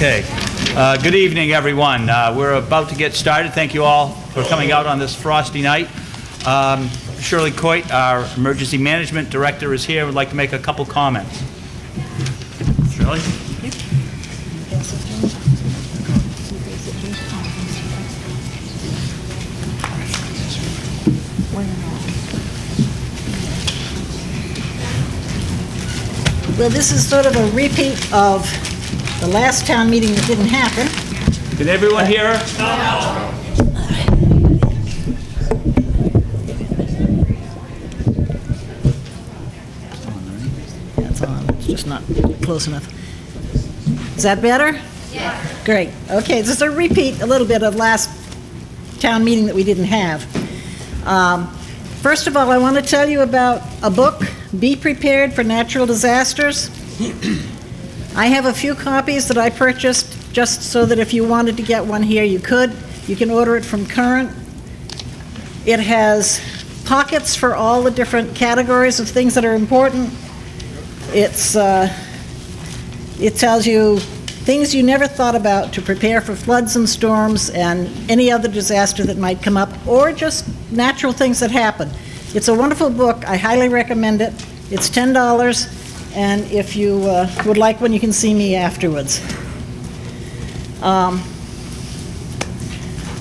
Okay. Good evening, everyone. We're about to get started. Thank you all for coming out on this frosty night. Shirley Coit, our Emergency Management Director, is here. Would like to make a couple comments. Shirley? Well, this is sort of a repeat of the last town meeting that didn't happen. Can everyone hear her? Yeah, it's on. It's just not close enough. Is that better? Yeah. Great. Okay, this is a repeat a little bit of last town meeting that we didn't have. First of all, I want to tell you about a book, Be Prepared for Natural Disasters. I have a few copies that I purchased just so that if you wanted to get one here, you could. You can order it from Current. It has pockets for all the different categories of things that are important. It tells you things you never thought about to prepare for floods and storms and any other disaster that might come up, or just natural things that happen. It's a wonderful book. I highly recommend it. It's $10. And if you would like one, you can see me afterwards.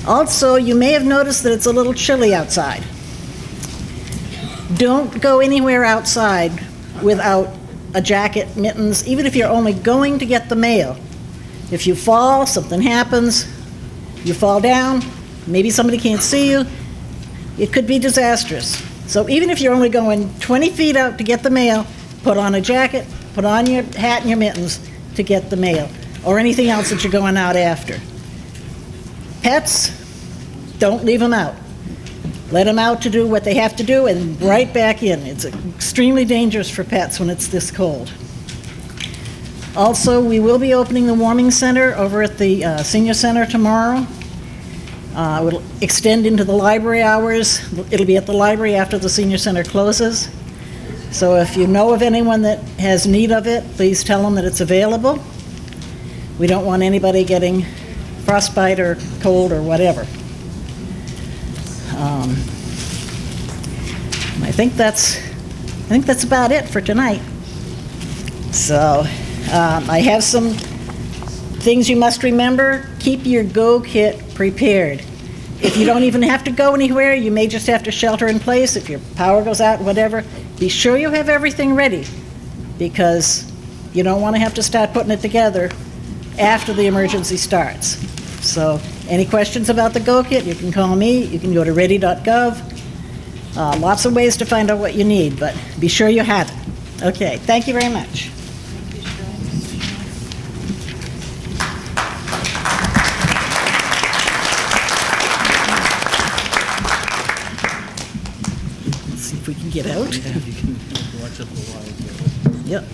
Also, you may have noticed that it's a little chilly outside. Don't go anywhere outside without a jacket, mittens, even if you're only going to get the mail. If you fall, something happens, you fall down, maybe somebody can't see you, it could be disastrous. So even if you're only going 20 feet out to get the mail, put on a jacket, put on your hat and your mittens to get the mail, or anything else that you're going out after. Pets, don't leave them out. Let them out to do what they have to do and right back in. It's extremely dangerous for pets when it's this cold. Also, we will be opening the warming center over at the senior center tomorrow. It'll extend into the library hours. It'll be at the library after the senior center closes. So if you know of anyone that has need of it, please tell them that it's available. We don't want anybody getting frostbite or cold or whatever. I think that's about it for tonight. So I have some things you must remember. Keep your go kit prepared. If you don't even have to go anywhere, you may just have to shelter in place if your power goes out, whatever. Be sure you have everything ready, because you don't want to have to start putting it together after the emergency starts. So any questions about the go kit, you can call me. You can go to ready.gov. Lots of ways to find out what you need, but be sure you have it. Okay, thank you very much. If we can get out. Yeah, you can watch up the wires. Yep.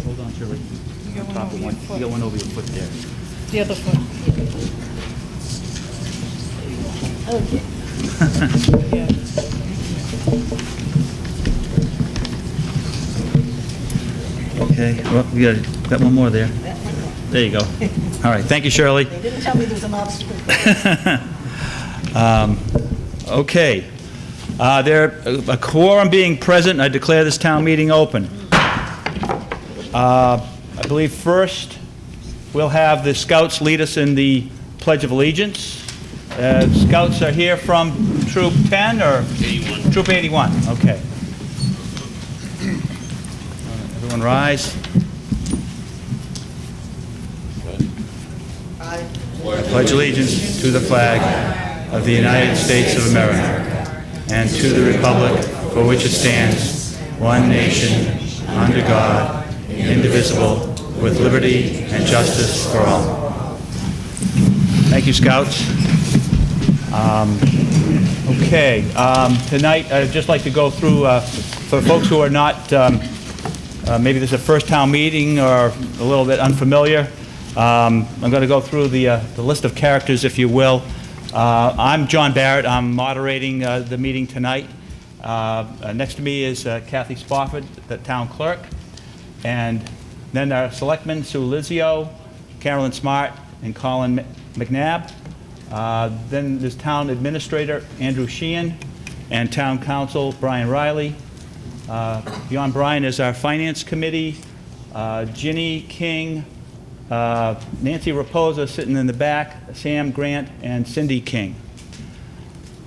Hold on, Shirley. You got one over your foot there. The other foot. Okay. Okay, well, we got one more there. There you go. All right, thank you, Shirley. They didn't tell me there's an obstacle. Okay. There a quorum being present, I declare this town meeting open. I believe first we'll have the Scouts lead us in the Pledge of Allegiance. Scouts are here from Troop 10 or 81. Troop 81. Okay. Everyone rise. I pledge allegiance to the flag of the United States of America and to the republic for which it stands, one nation, under God, indivisible, with liberty and justice for all. Thank you, Scouts. Tonight I'd just like to go through, for folks who are not, maybe this is a first town meeting or a little bit unfamiliar, I'm going to go through the list of characters, if you will. I'm John Barrett. I'm moderating the meeting tonight. Next to me is Kathy Spofford, the town clerk, and then our selectmen, Sue Lizio, Carolyn Smart and Colin McNabb. Then there's Town Administrator Andrew Sheehan and Town Council Brian Riley. Beyond Brian is our Finance Committee, Ginny King, Nancy Raposa sitting in the back, Sam Grant, and Cindy King.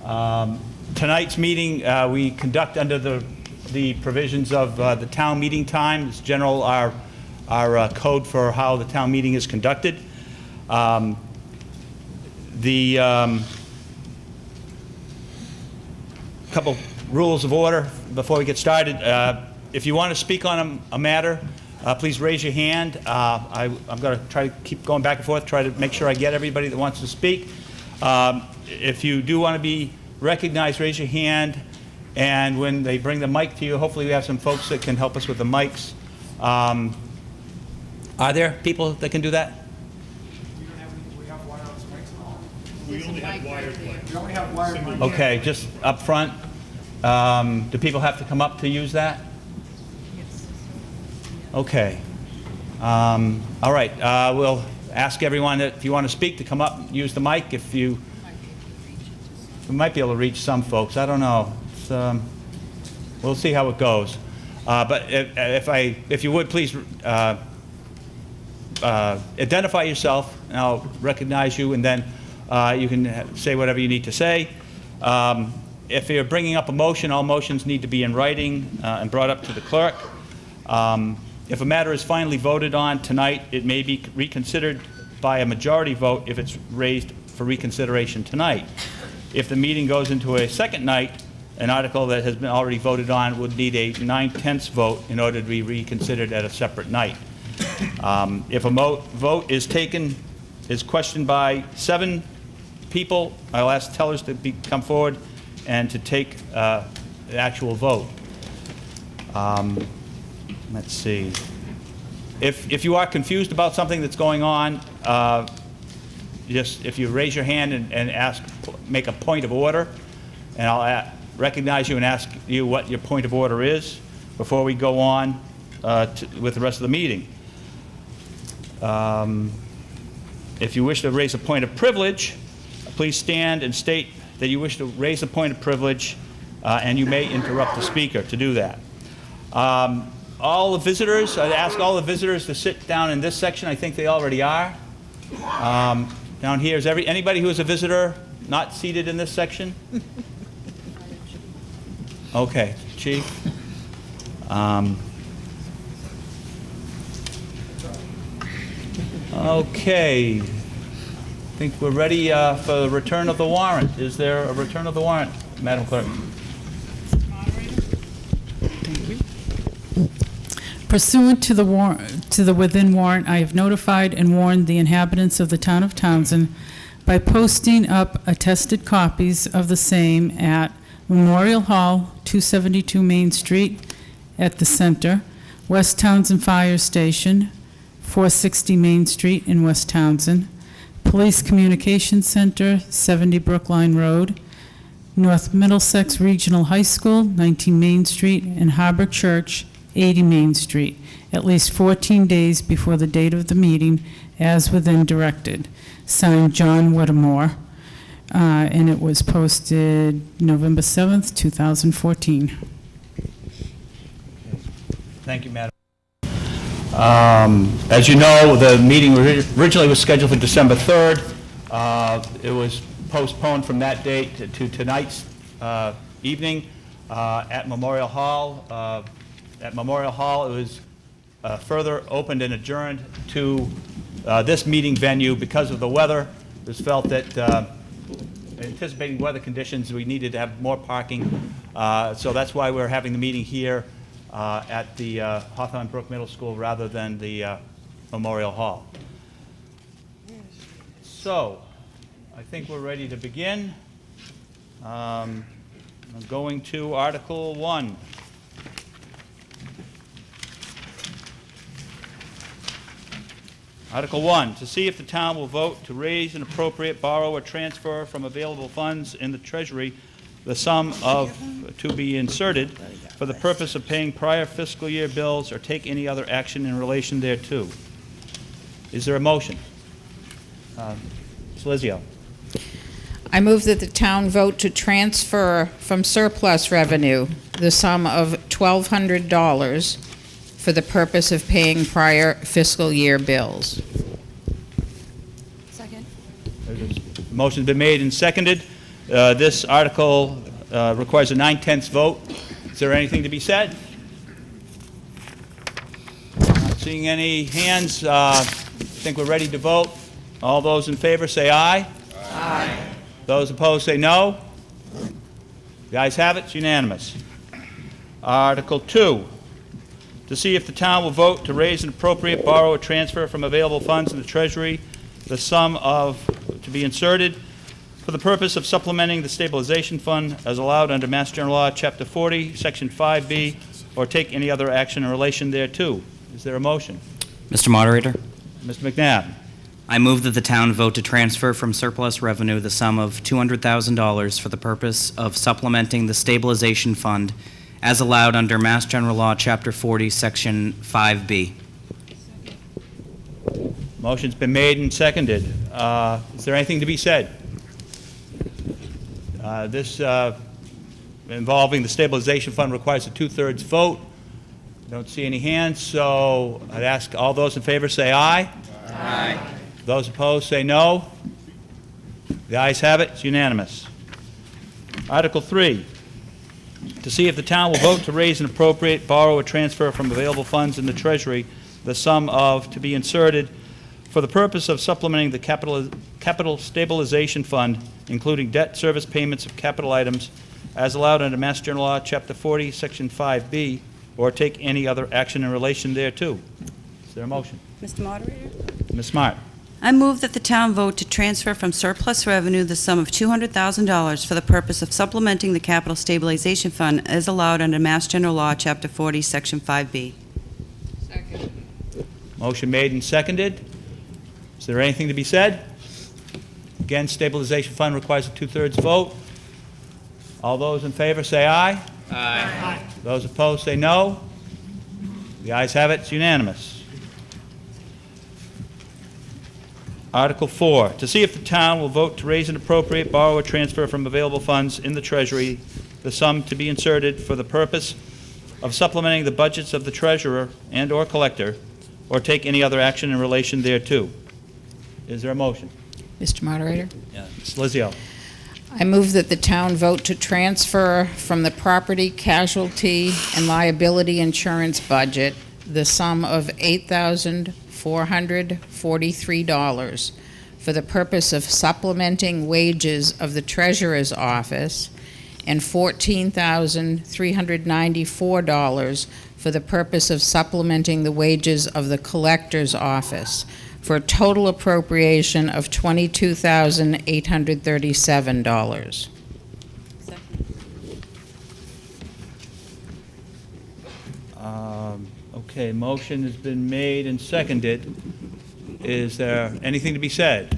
Tonight's meeting we conduct under the provisions of the town meeting time. It's general our code for how the town meeting is conducted. Couple rules of order before we get started. If you want to speak on a matter, please raise your hand. I'm going to try to keep going back and forth, try to make sure I get everybody that wants to speak. If you do want to be recognized, raise your hand, and when they bring the mic to you, hopefully we have some folks that can help us with the mics. Are there people that can do that? We have wireless mics and all. We only have wired mics. We only have wired mics. Okay, just up front. Do people have to come up to use that? Okay. All right. We'll ask everyone that if you want to speak to come up and use the mic. If you, we might be able to reach some folks. I don't know. It's, we'll see how it goes. But if you would please identify yourself, and I'll recognize you, and then you can say whatever you need to say. If you're bringing up a motion, all motions need to be in writing and brought up to the clerk. If a matter is finally voted on tonight, it may be reconsidered by a majority vote if it's raised for reconsideration tonight. If the meeting goes into a second night, an article that has been already voted on would need a 9/10 vote in order to be reconsidered at a separate night. If a vote is questioned by 7 people, I'll ask tellers to come forward and to take the actual vote. Let's see. If you are confused about something that's going on, just if you raise your hand and make a point of order, and I'll recognize you and ask you what your point of order is before we go on with the rest of the meeting. If you wish to raise a point of privilege, please stand and state that you wish to raise a point of privilege, and you may interrupt the speaker to do that. All the visitors, I'd ask all the visitors to sit down in this section. I think they already are. Down here, is anybody who is a visitor not seated in this section? Okay, Chief. Okay. I think we're ready for the return of the warrant. Is there a return of the warrant, Madam Clerk? Pursuant to the within warrant, I have notified and warned the inhabitants of the town of Townsend by posting up attested copies of the same at Memorial Hall, 272 Main Street at the center, West Townsend Fire Station, 460 Main Street in West Townsend, Police Communications Center, 70 Brookline Road, North Middlesex Regional High School, 19 Main Street, and Harbor Church, 80 Main Street, at least 14 days before the date of the meeting, as within directed. Signed, John Whittemore, and it was posted November 7th, 2014. Thank you, Madam. As you know, the meeting originally was scheduled for December 3rd. It was postponed from that date to tonight's evening at Memorial Hall. At Memorial Hall, it was further opened and adjourned to this meeting venue because of the weather. It was felt that, anticipating weather conditions, we needed to have more parking. So that's why we're having the meeting here at the Hawthorne Brook Middle School rather than the Memorial Hall. So, I think we're ready to begin. I'm going to Article 1. Article 1, to see if the town will vote to raise and appropriate, borrow, or transfer from available funds in the Treasury the sum of, to be inserted, for the purpose of paying prior fiscal year bills or take any other action in relation thereto. Is there a motion? Ms. Lizio. I move that the town vote to transfer from surplus revenue the sum of $1,200 for the purpose of paying prior fiscal year bills. Second. Motion's been made and seconded. This article requires a 9/10 vote. Is there anything to be said? Not seeing any hands. I think we're ready to vote. All those in favor say aye. Aye. Those opposed say no. The ayes have it. It's unanimous. Article 2, to see if the town will vote to raise and appropriate, borrow, or transfer from available funds in the Treasury the sum of, to be inserted for the purpose of supplementing the stabilization fund as allowed under Mass General Law, Chapter 40, Section 5B, or take any other action in relation thereto. Is there a motion? Mr. Moderator, Mr. McNabb. I move that the town vote to transfer from surplus revenue the sum of $200,000 for the purpose of supplementing the stabilization fund as allowed under Mass General Law, Chapter 40, Section 5B. Motion's been made and seconded. Is there anything to be said? This involving the stabilization fund requires a 2/3 vote. Don't see any hands, so I'd ask all those in favor say aye. Aye. Those opposed say no. The ayes have it. It's unanimous. Article 3, to see if the town will vote to raise and appropriate, borrow, or transfer from available funds in the Treasury the sum of, to be inserted for the purpose of supplementing the capital stabilization fund, including debt service payments of capital items, as allowed under Mass General Law, Chapter 40, Section 5B, or take any other action in relation thereto. Is there a motion? Mr. Moderator? Ms. Smart. I move that the town vote to transfer from surplus revenue the sum of $200,000 for the purpose of supplementing the capital stabilization fund as allowed under Mass General Law, Chapter 40, Section 5B. Second. Motion made and seconded. Is there anything to be said? Again, stabilization fund requires a 2/3 vote. All those in favor say aye. Aye. Those opposed say no. The ayes have it. It's unanimous. Article 4, to see if the town will vote to raise and appropriate, borrow, or transfer from available funds in the Treasury the sum to be inserted for the purpose of supplementing the budgets of the treasurer and/or collector, or take any other action in relation thereto. Is there a motion? Mr. Moderator? Ms. Lizio. I move that the town vote to transfer from the property, casualty, and liability insurance budget the sum of $8,443 for the purpose of supplementing wages of the treasurer's office and $14,394 for the purpose of supplementing the wages of the collector's office, for a total appropriation of $22,837. Okay, motion has been made and seconded. Is there anything to be said?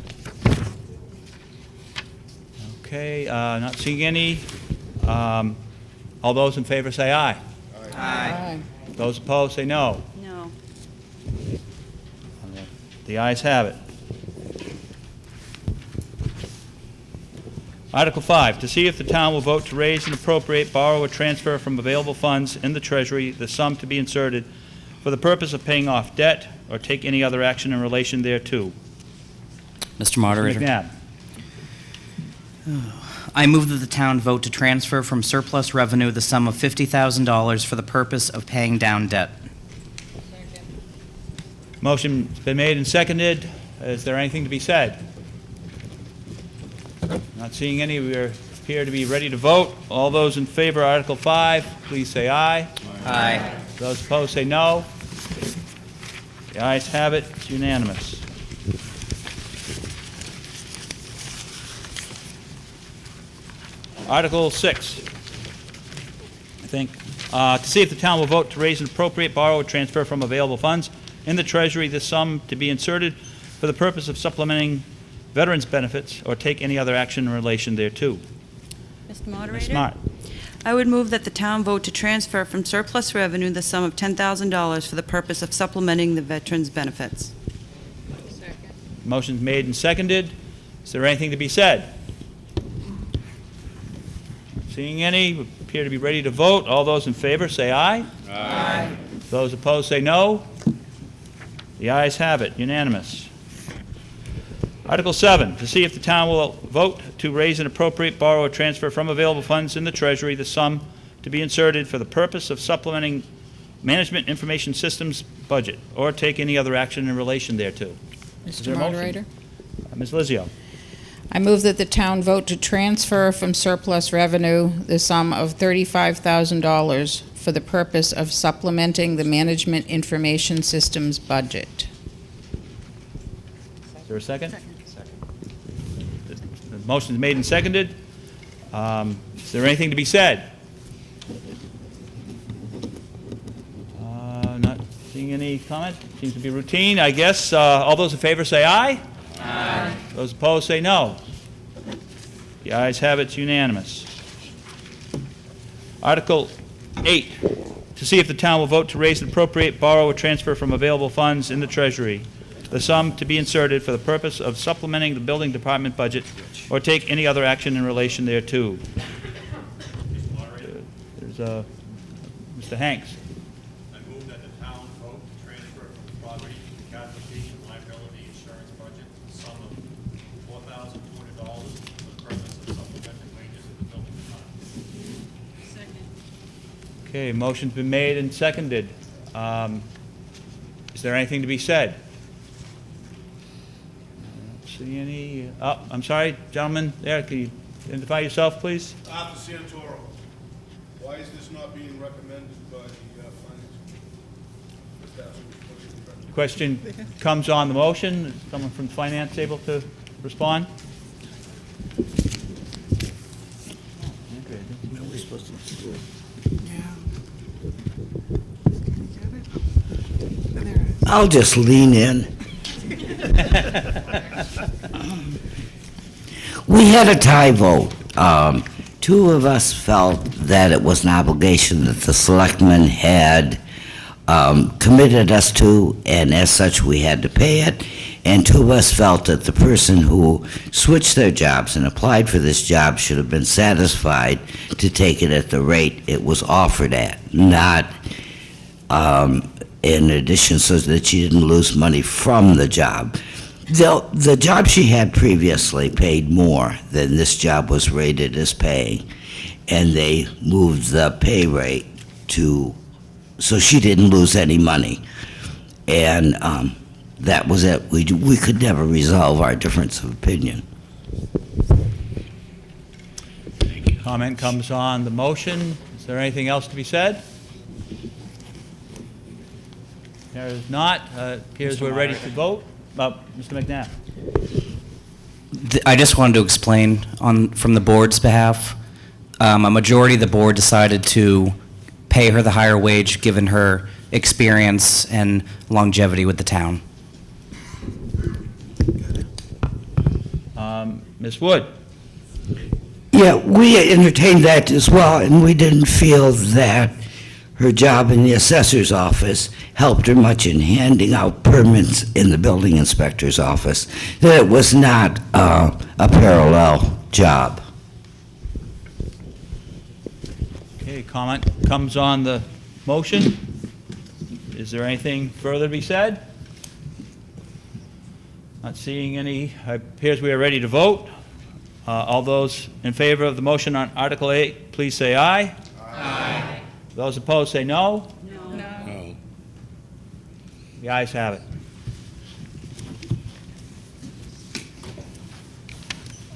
Okay, not seeing any. All those in favor say aye. Aye. Those opposed say no. No. The ayes have it. Article 5, to see if the town will vote to raise and appropriate, borrow, or transfer from available funds in the Treasury the sum to be inserted for the purpose of paying off debt or take any other action in relation thereto. Mr. Moderator, McNabb. I move that the town vote to transfer from surplus revenue the sum of $50,000 for the purpose of paying down debt. Motion's been made and seconded. Is there anything to be said? Not seeing any. We appear to be ready to vote. All those in favor of Article 5, please say aye. Aye. Those opposed say no. The ayes have it. It's unanimous. Article 6, I think, to see if the town will vote to raise and appropriate, borrow, or transfer from available funds in the Treasury this sum to be inserted for the purpose of supplementing veterans' benefits or take any other action in relation thereto. Mr. Ms. Moderator? Smart. I would move that the town vote to transfer from surplus revenue the sum of $10,000 for the purpose of supplementing the veterans' benefits. Motion's made and seconded. Is there anything to be said? Seeing any, we appear to be ready to vote. All those in favor say aye. Aye. Those opposed say no. The ayes have it, unanimous. Article 7, to see if the town will vote to raise and appropriate, borrow, or transfer from available funds in the Treasury the sum to be inserted for the purpose of supplementing Management Information Systems budget, or take any other action in relation thereto. Is there Mr. a motion? Moderator? Ms. Lizio. I move that the town vote to transfer from surplus revenue the sum of $35,000 for the purpose of supplementing the Management Information Systems budget. Is there a second? The motion is made and seconded. Is there anything to be said? Not seeing any comment. Seems to be routine, I guess. All those in favor say aye. Aye. Those opposed say no. The ayes have it. It's unanimous. Article 8, to see if the town will vote to raise and appropriate, borrow, or transfer from available funds in the Treasury the sum to be inserted for the purpose of supplementing the building department budget, or take any other action in relation thereto. There's Mr. Hanks. I move that the town vote to transfer from the property casualty and liability insurance budget the sum of $4,200 for the purpose of supplementing wages in the building department. Second. Okay, motion's been made and seconded. Is there anything to be said? See any? Oh, I'm sorry, gentlemen there. Can you identify yourself, please? Arthur Santoro. Why is this not being recommended by the finance? Question comes on the motion. Is someone from finance able to respond? I'll just lean in. We had a tie vote. Two of us felt that it was an obligation that the selectmen had committed us to, and as such we had to pay it. And two of us felt that the person who switched their jobs and applied for this job should have been satisfied to take it at the rate it was offered at, not in addition so that she didn't lose money from the job. The job she had previously paid more than this job was rated as paying, and they moved the pay rate to, so she didn't lose any money. And that was it. We could never resolve our difference of opinion. Comment comes on the motion. Is there anything else to be said? There is not. Appears we're ready to vote. Mr. McNabb. I just wanted to explain from the board's behalf. A majority of the board decided to pay her the higher wage given her experience and longevity with the town. Ms. Wood. Yeah, we entertained that as well, and we didn't feel that her job in the assessor's office helped her much in handing out permits in the building inspector's office, that it was not a parallel job. Okay, comment comes on the motion. Is there anything further to be said? Not seeing any. It appears we are ready to vote. All those in favor of the motion on Article 8, please say aye. Aye. Those opposed say no. No. The ayes have it.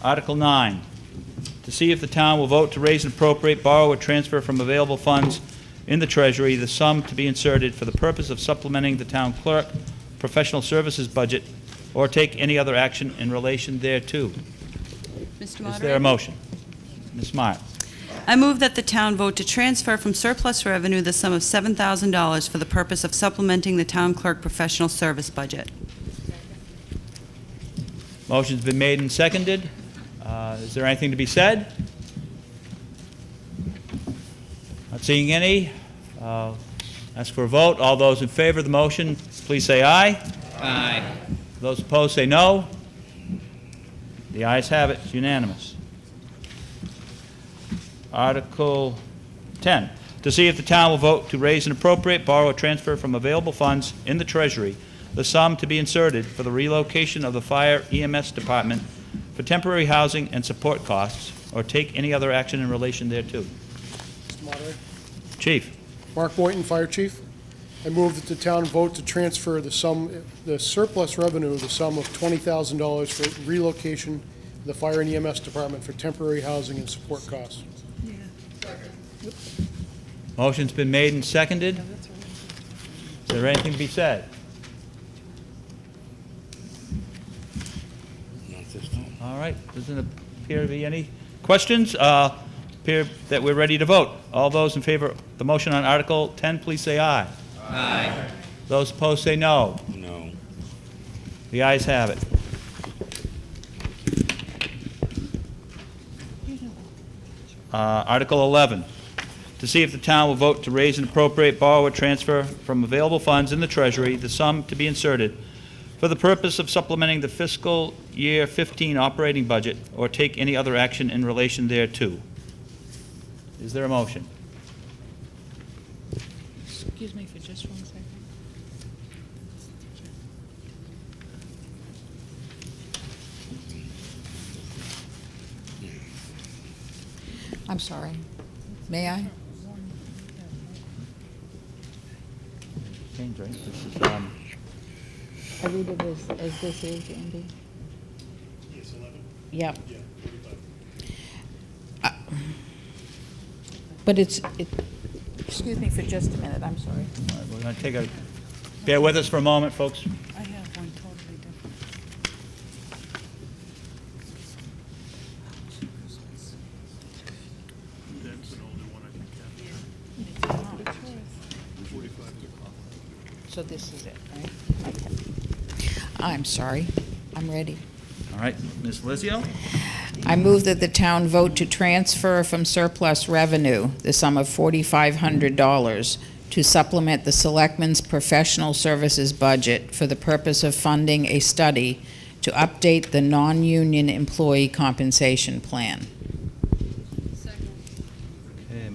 Article 9, to see if the town will vote to raise and appropriate, borrow, or transfer from available funds in the Treasury the sum to be inserted for the purpose of supplementing the town clerk professional services budget, or take any other action in relation thereto. Mr. Moderator? Is there a motion? Ms. Smart. I move that the town vote to transfer from surplus revenue the sum of $7,000 for the purpose of supplementing the town clerk professional service budget. Motion's been made and seconded. Is there anything to be said? Not seeing any. Ask for a vote. All those in favor of the motion, please say aye. Aye. Those opposed say no. The ayes have it. It's unanimous. Article 10, to see if the town will vote to raise and appropriate, borrow, or transfer from available funds in the Treasury the sum to be inserted for the relocation of the Fire EMS Department for temporary housing and support costs, or take any other action in relation thereto. Mr. Moderator. Chief. Mark Boynton, Fire Chief. I move that the town vote to transfer the surplus revenue, the sum of $20,000 for relocation of the Fire and EMS Department for temporary housing and support costs. Motion's been made and seconded. Is there anything to be said? All right, doesn't appear to be any questions. Appear that we're ready to vote. All those in favor of the motion on Article 10, please say aye. Aye. Those opposed say no. No. The ayes have it. Article 11, to see if the town will vote to raise and appropriate, borrow, or transfer from available funds in the Treasury the sum to be inserted for the purpose of supplementing the fiscal year 15 operating budget, or take any other action in relation thereto. Is there a motion? Excuse me for just 1 second. I'm sorry. May I? Change, right? This is, I read it as this is, Andy. Yes, 11? Yep. Yeah, 45. But excuse me for just a minute, I'm sorry. all right, we're going to take a, bear with us for a moment, folks. I have one totally different. That's an older one, I think. So this is it, right? Okay. I'm sorry. I'm ready. All right, Ms. Lizio? I move that the town vote to transfer from surplus revenue the sum of $4,500 to supplement the Selectmen's professional services budget for the purpose of funding a study to update the non-union employee compensation plan. Okay,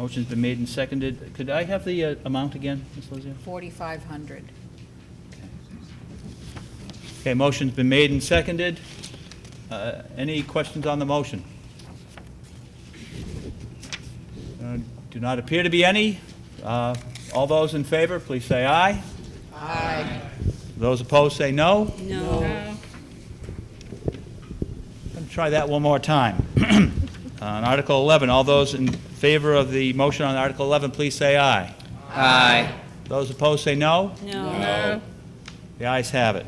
motion's been made and seconded. Could I have the amount again, Ms. Lizio? $4,500. Okay, motion's been made and seconded. Any questions on the motion? Do not appear to be any. All those in favor, please say aye. Aye. Those opposed, say no. No. I'm going to try that one more time. On Article 11, all those in favor of the motion on Article 11, please say aye. Aye. Those opposed, say no. No. The ayes have it.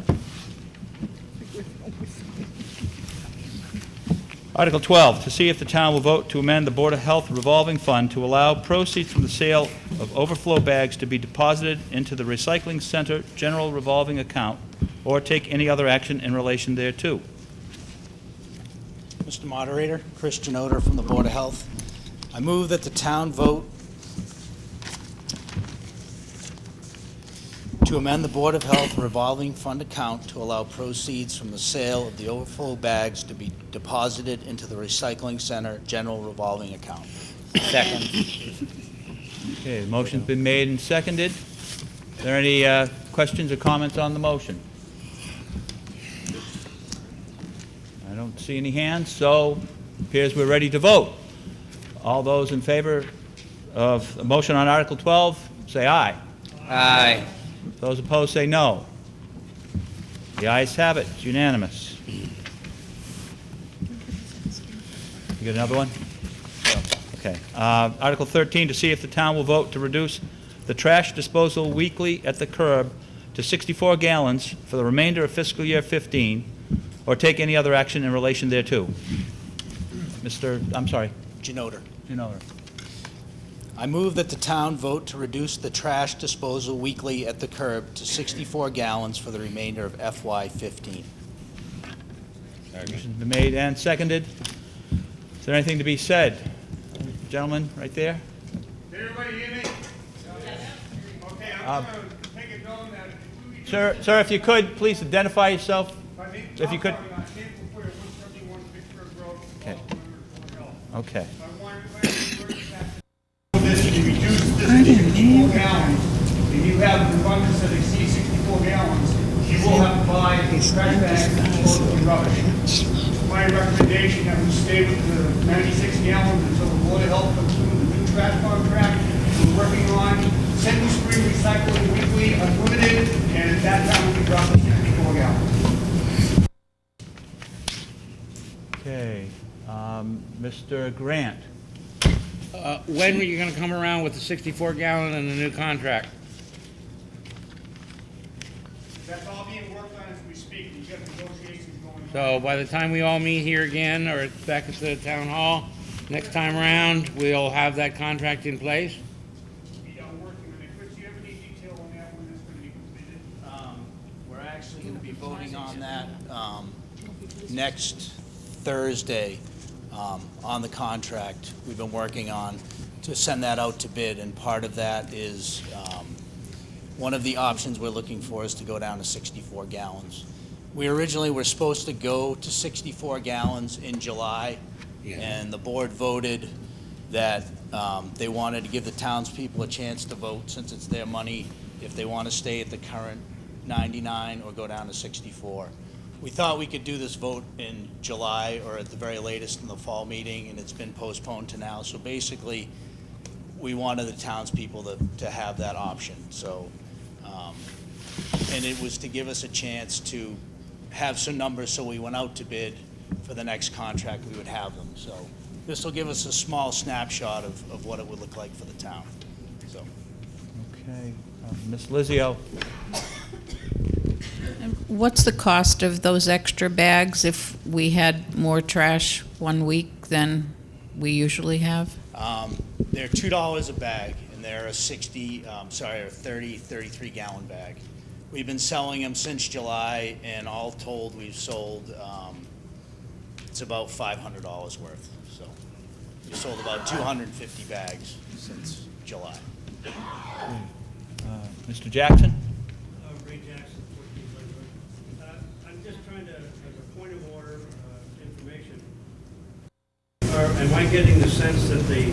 Article 12, to see if the town will vote to amend the Board of Health revolving fund to allow proceeds from the sale of overflow bags to be deposited into the Recycling Center general revolving account, or take any other action in relation thereto. Mr. Moderator, Christian Oder from the Board of Health. I move that the town vote to amend the Board of Health revolving fund account to allow proceeds from the sale of the overflow bags to be deposited into the Recycling Center general revolving account. Second. Okay, the motion's been made and seconded. Are there any questions or comments on the motion? I don't see any hands, so it appears we're ready to vote. All those in favor of the motion on Article 12, say aye. Aye. Those opposed, say no. The ayes have it. It's unanimous. You got another one? Okay. Article 13, to see if the town will vote to reduce the trash disposal weekly at the curb to 64 gallons for the remainder of fiscal year 15, or take any other action in relation thereto. I'm sorry. Genoder. Genoder. I move that the town vote to reduce the trash disposal weekly at the curb to 64 gallons for the remainder of FY15. Motion's been made and seconded. Is there anything to be said? Gentlemen, right there? Did everybody hear me? Okay, I'm going to take it known that if we Sir, if you could, please identify yourself, if you could. Okay. Okay. This, if you reduce this to 64 gallons, and you have an abundance that exceeds 64 gallons, you will have to buy trash bags and dispose of rubbish. My recommendation that we stay with the 96 gallons until the Board of Health comes through the new trash contract. We're working on single-stream recycling weekly, unlimited, and at that time we can drop to 64 gallons. Okay. Mr. Grant. When were you going to come around with the 64 gallon and the new contract? That's all being worked on as we speak. We've got negotiations going on. So by the time we all meet here again, or back at the town hall, next time around, we'll have that contract in place? We are working on it. Chris, do you have any detail on that when it's going to be completed? We're actually going to be voting on that next Thursday on the contract we've been working on to send that out to bid, and part of that is one of the options we're looking for is to go down to 64 gallons. We originally were supposed to go to 64 gallons in July, and the board voted that they wanted to give the townspeople a chance to vote, since it's their money, if they want to stay at the current 99 or go down to 64. We thought we could do this vote in July or at the very latest in the fall meeting, and it's been postponed to now. So basically, we wanted the townspeople to have that option. So, and it was to give us a chance to have some numbers, so we went out to bid for the next contract, we would have them. So this will give us a small snapshot of what it would look like for the town. So. Okay. Ms. Lizio. What's the cost of those extra bags if we had more trash one week than we usually have? They're $2 a bag, and they're a 33 gallon bag. We've been selling them since July, and all told, we've sold, it's about $500 worth. So we sold about 250 bags since July. Mr. Jackson? Ray Jackson, 14 Glenwood. I'm just trying to, as a point of order, information. Am I getting the sense that the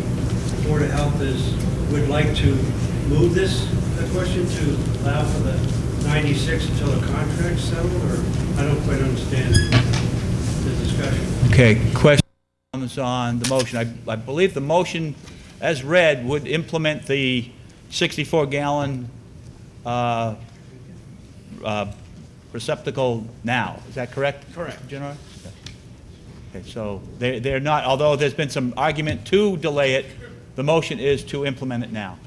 Board of Health would like to move this question to allow for the 96 until the contract's settled, or I don't quite understand the discussion? Okay, questions on the motion. I believe the motion, as read, would implement the 64-gallon receptacle now. Is that correct? Correct. Mr. Gennaro? Okay, so they're not, although there's been some argument to delay it, the motion is to implement it now.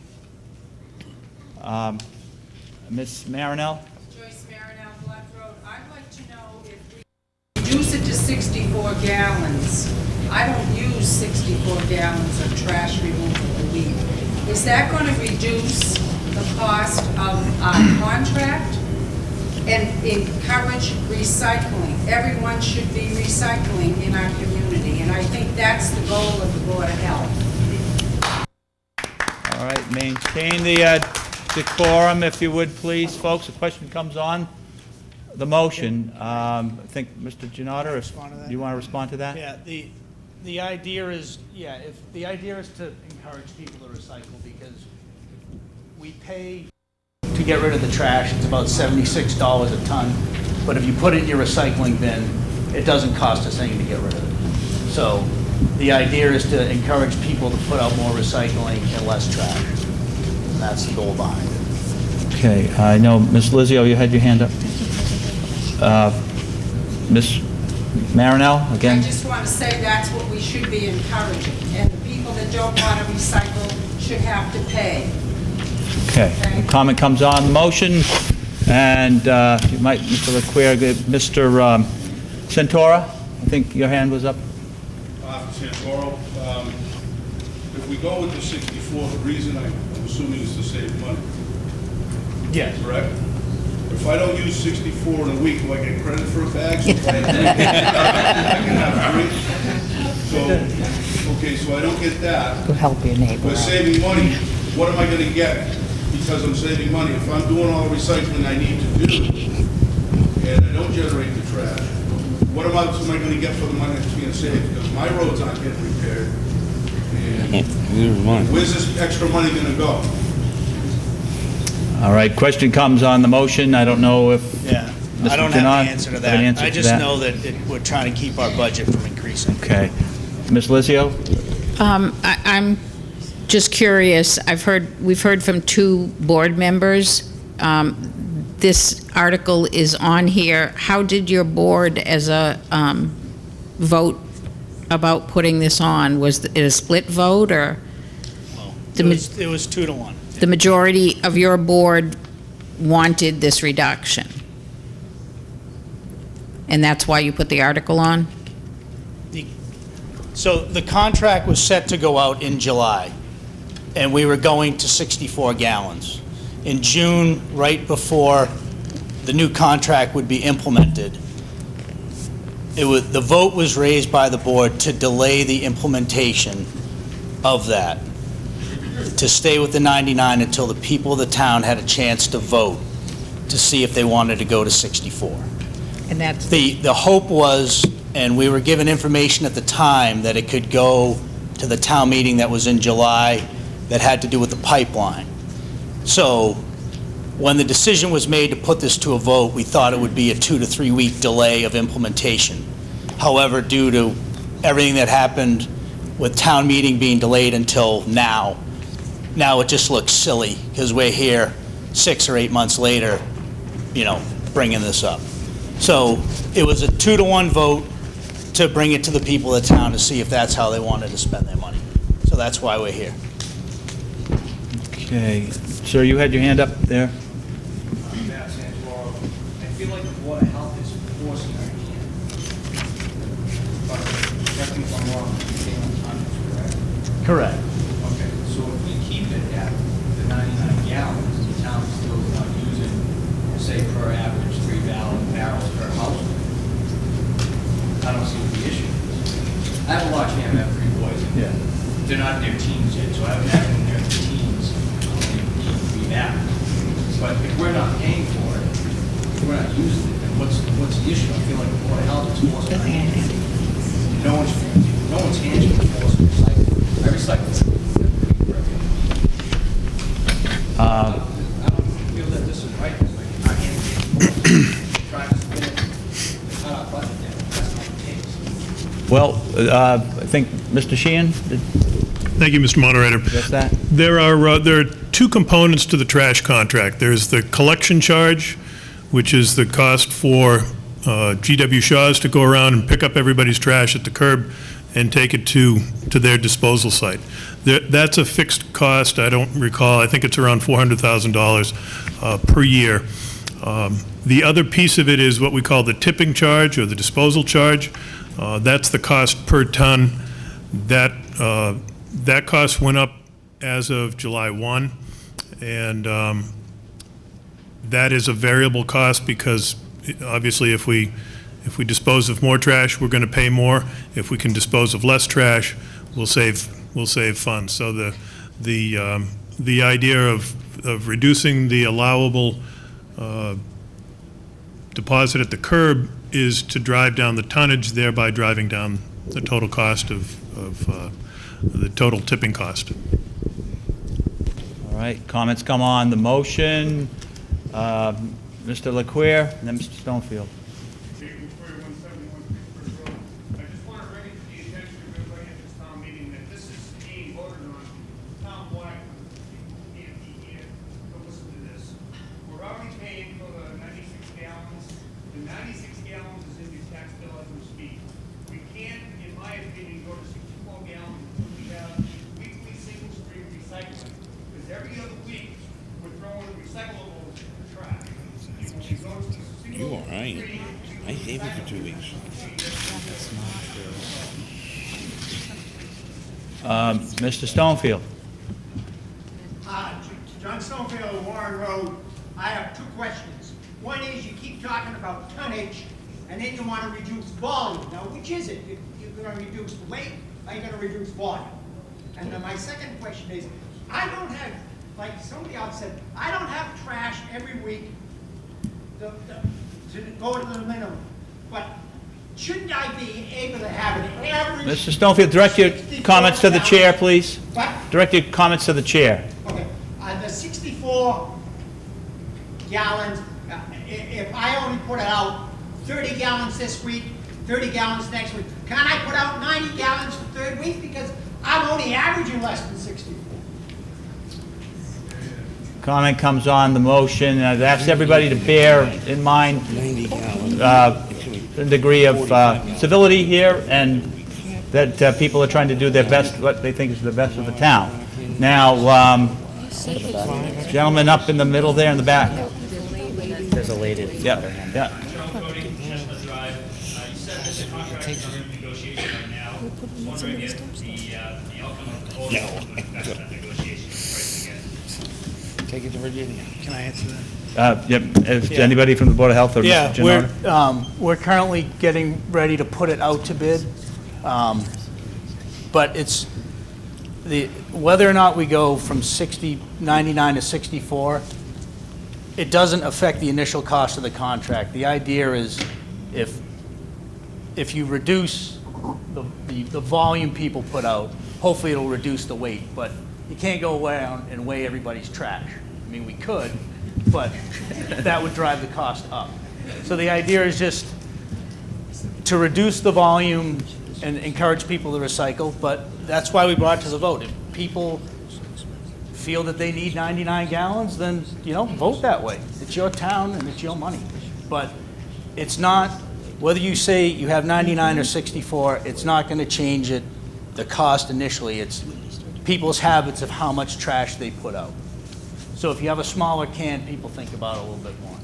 Ms. Marinell? Joyce Marinell, Blood Road. I'd like to know if we reduce it to 64 gallons. I don't use 64 gallons of trash removal a week. Is that going to reduce the cost of our contract and encourage recycling? Everyone should be recycling in our community, and I think that's the goal of the Board of Health. All right, maintain the decorum, if you would, please, folks. The question comes on the motion. I think, Mr. Giannotta, if you want to respond to that? Yeah, the idea is, the idea is to encourage people to recycle, because we pay to get rid of the trash. It's about $76 a ton, but if you put it in your recycling bin, it doesn't cost us anything to get rid of it. So the idea is to encourage people to put out more recycling and less trash. And that's the goal behind it. Okay, I know, Ms. Lizio, you had your hand up. Ms. Marinell, again? I just want to say that's what we should be encouraging, and the people that don't want to recycle should have to pay. Okay, the comment comes on the motion, and you might, Mr. Leclerc, Mr. Santora, I think your hand was up. Santoro, if we go with the 64, the reason I'm assuming is to save money. Yes. Correct? If I don't use 64 in a week, do I get credit for a bag? I can have 3. So, okay, so I don't get that. Go help your neighbor We're out. saving money. What am I going to get? because I'm saving money. If I'm doing all the recycling I need to do, and I don't generate the trash, what amounts am I gonna get for the money that's being saved? Because my roads aren't getting repaired. And where's this extra money gonna go? All right, question comes on the motion. I don't know if Yeah, Mr. I don't have Janan the answer to have that. an answer I to just that? know that we're trying to keep our budget from increasing. Okay. Ms. Lizio? I'm just curious, we've heard from two board members. This article is on here. How did your board as a vote about putting this on? Was it a split vote, or? It was 2-1. The majority of your board wanted this reduction? And that's why you put the article on? So the contract was set to go out in July, and we were going to 64 gallons. In June, right before the new contract would be implemented, the vote was raised by the board to delay the implementation of that, to stay with the 99 until the people of the town had a chance to vote to see if they wanted to go to 64. And that's The hope was, and we were given information at the time, that it could go to the town meeting that was in July that had to do with the pipeline. So when the decision was made to put this to a vote, we thought it would be a 2 to 3 week delay of implementation. However, due to everything that happened with town meeting being delayed until now it just looks silly because we're here 6 or 8 months later, bringing this up. So it was a 2-1 vote to bring it to the people of the town to see if that's how they wanted to spend their money. So that's why we're here. Okay. Sir, you had your hand up there? I feel like the Board of Health is forcing our hand. But correct me if I'm wrong, correct? Correct. Okay, so if we keep it at the 99 gallons, the town still is not using, say, per average 3 barrels per household. I don't see what the issue is. I have a large family, I have 3 boys. Yeah. They're not in their teens yet, so I haven't had them in their teens. That. But if we're not paying for it, if we're not using it, then what's the issue? I feel like the Board of Health is forcing our hand. No one's hands are forced to recycle. I recycle. I don't feel that this is right. Our hands are trying to spin it. It's not our budget then. That's not the case. Well, I think Mr. Sheehan, Thank you, Mr. Moderator. address that? There are 2 components to the trash contract. There's the collection charge, which is the cost for G.W. Shaw's to go around and pick up everybody's trash at the curb and take it to their disposal site. That's a fixed cost. I don't recall. I think it's around $400,000 per year. The other piece of it is what we call the tipping charge or the disposal charge. That's the cost per ton. That cost went up as of July 1, and that is a variable cost because obviously if we dispose of more trash, we're going to pay more. If we can dispose of less trash, we'll save funds. So the idea of reducing the allowable deposit at the curb is to drive down the tonnage, thereby driving down the total cost of the total tipping cost. All right, comments come on the motion. Mr. Leclerc, and then Mr. Stonefield. I just want to bring it to the attention of everybody at this town meeting that this is being voted on town-wide. People can't be here to listen to this. We're already paying for the 96 gallons. The 96 gallons is in your tax bill as we speak. We can't, in my opinion, go to 64 gallons until we have weekly single-stream recycling. Because every other week, we're throwing recyclables in the trash. You all right? I gave it for 2 weeks. Mr. Stonefield. John Stonefield, Warren Road. I have 2 questions. One is you keep talking about tonnage, and then you want to reduce volume. Now, which is it? You're going to reduce the weight, or you're going to reduce volume? And then my second question is, I don't have like somebody else said, I don't have trash every week to go to the minimum, but shouldn't I be able to have an average? Mr. Stonefield, direct your comments to the chair, please. What? Direct your comments to the chair. Okay, the 64 gallons, if I only put out 30 gallons this week, 30 gallons next week, can't I put out 90 gallons the third week? Because I'm only averaging less than 64. Comment comes on the motion, and I've asked everybody to bear in mind a degree of civility here, and that people are trying to do their best, what they think is the best for the town. Now, gentleman up in the middle there in the back. There's a lady. Yeah, yeah. Take it to Virginia. Can I answer that? If anybody from the Board of Health or Yeah, Mr. Gennaro? we're currently getting ready to put it out to bid. But it's, whether or not we go from 99 to 64, it doesn't affect the initial cost of the contract. The idea is if you reduce the volume people put out, hopefully it'll reduce the weight, but you can't go around and weigh everybody's trash. I mean, we could, but that would drive the cost up. So the idea is just to reduce the volume and encourage people to recycle, but that's why we brought it to the vote. If people feel that they need 99 gallons, then, vote that way. It's your town and it's your money. But it's not, whether you say you have 99 or 64, it's not going to change the cost initially. It's people's habits of how much trash they put out. So if you have a smaller can, people think about it a little bit more.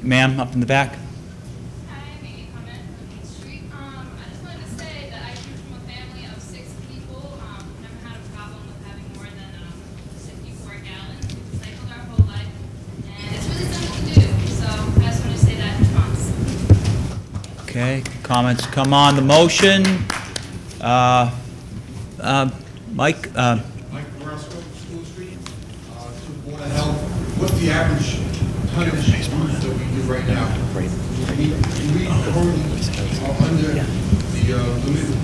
Ma'am, up in the back. Hi, I made a comment from Main Street. I just wanted to say that I come from a family of 6 people. Never had a problem with having more than 64 gallons. We've cycled our whole life, and it's really simple to do. So I just want to say that in response. Okay, comments come on the motion. Mike? Mike Carrasco, School Street. To the Board of Health, what's the average tonnage use that we do right now? Do we currently are under the limit of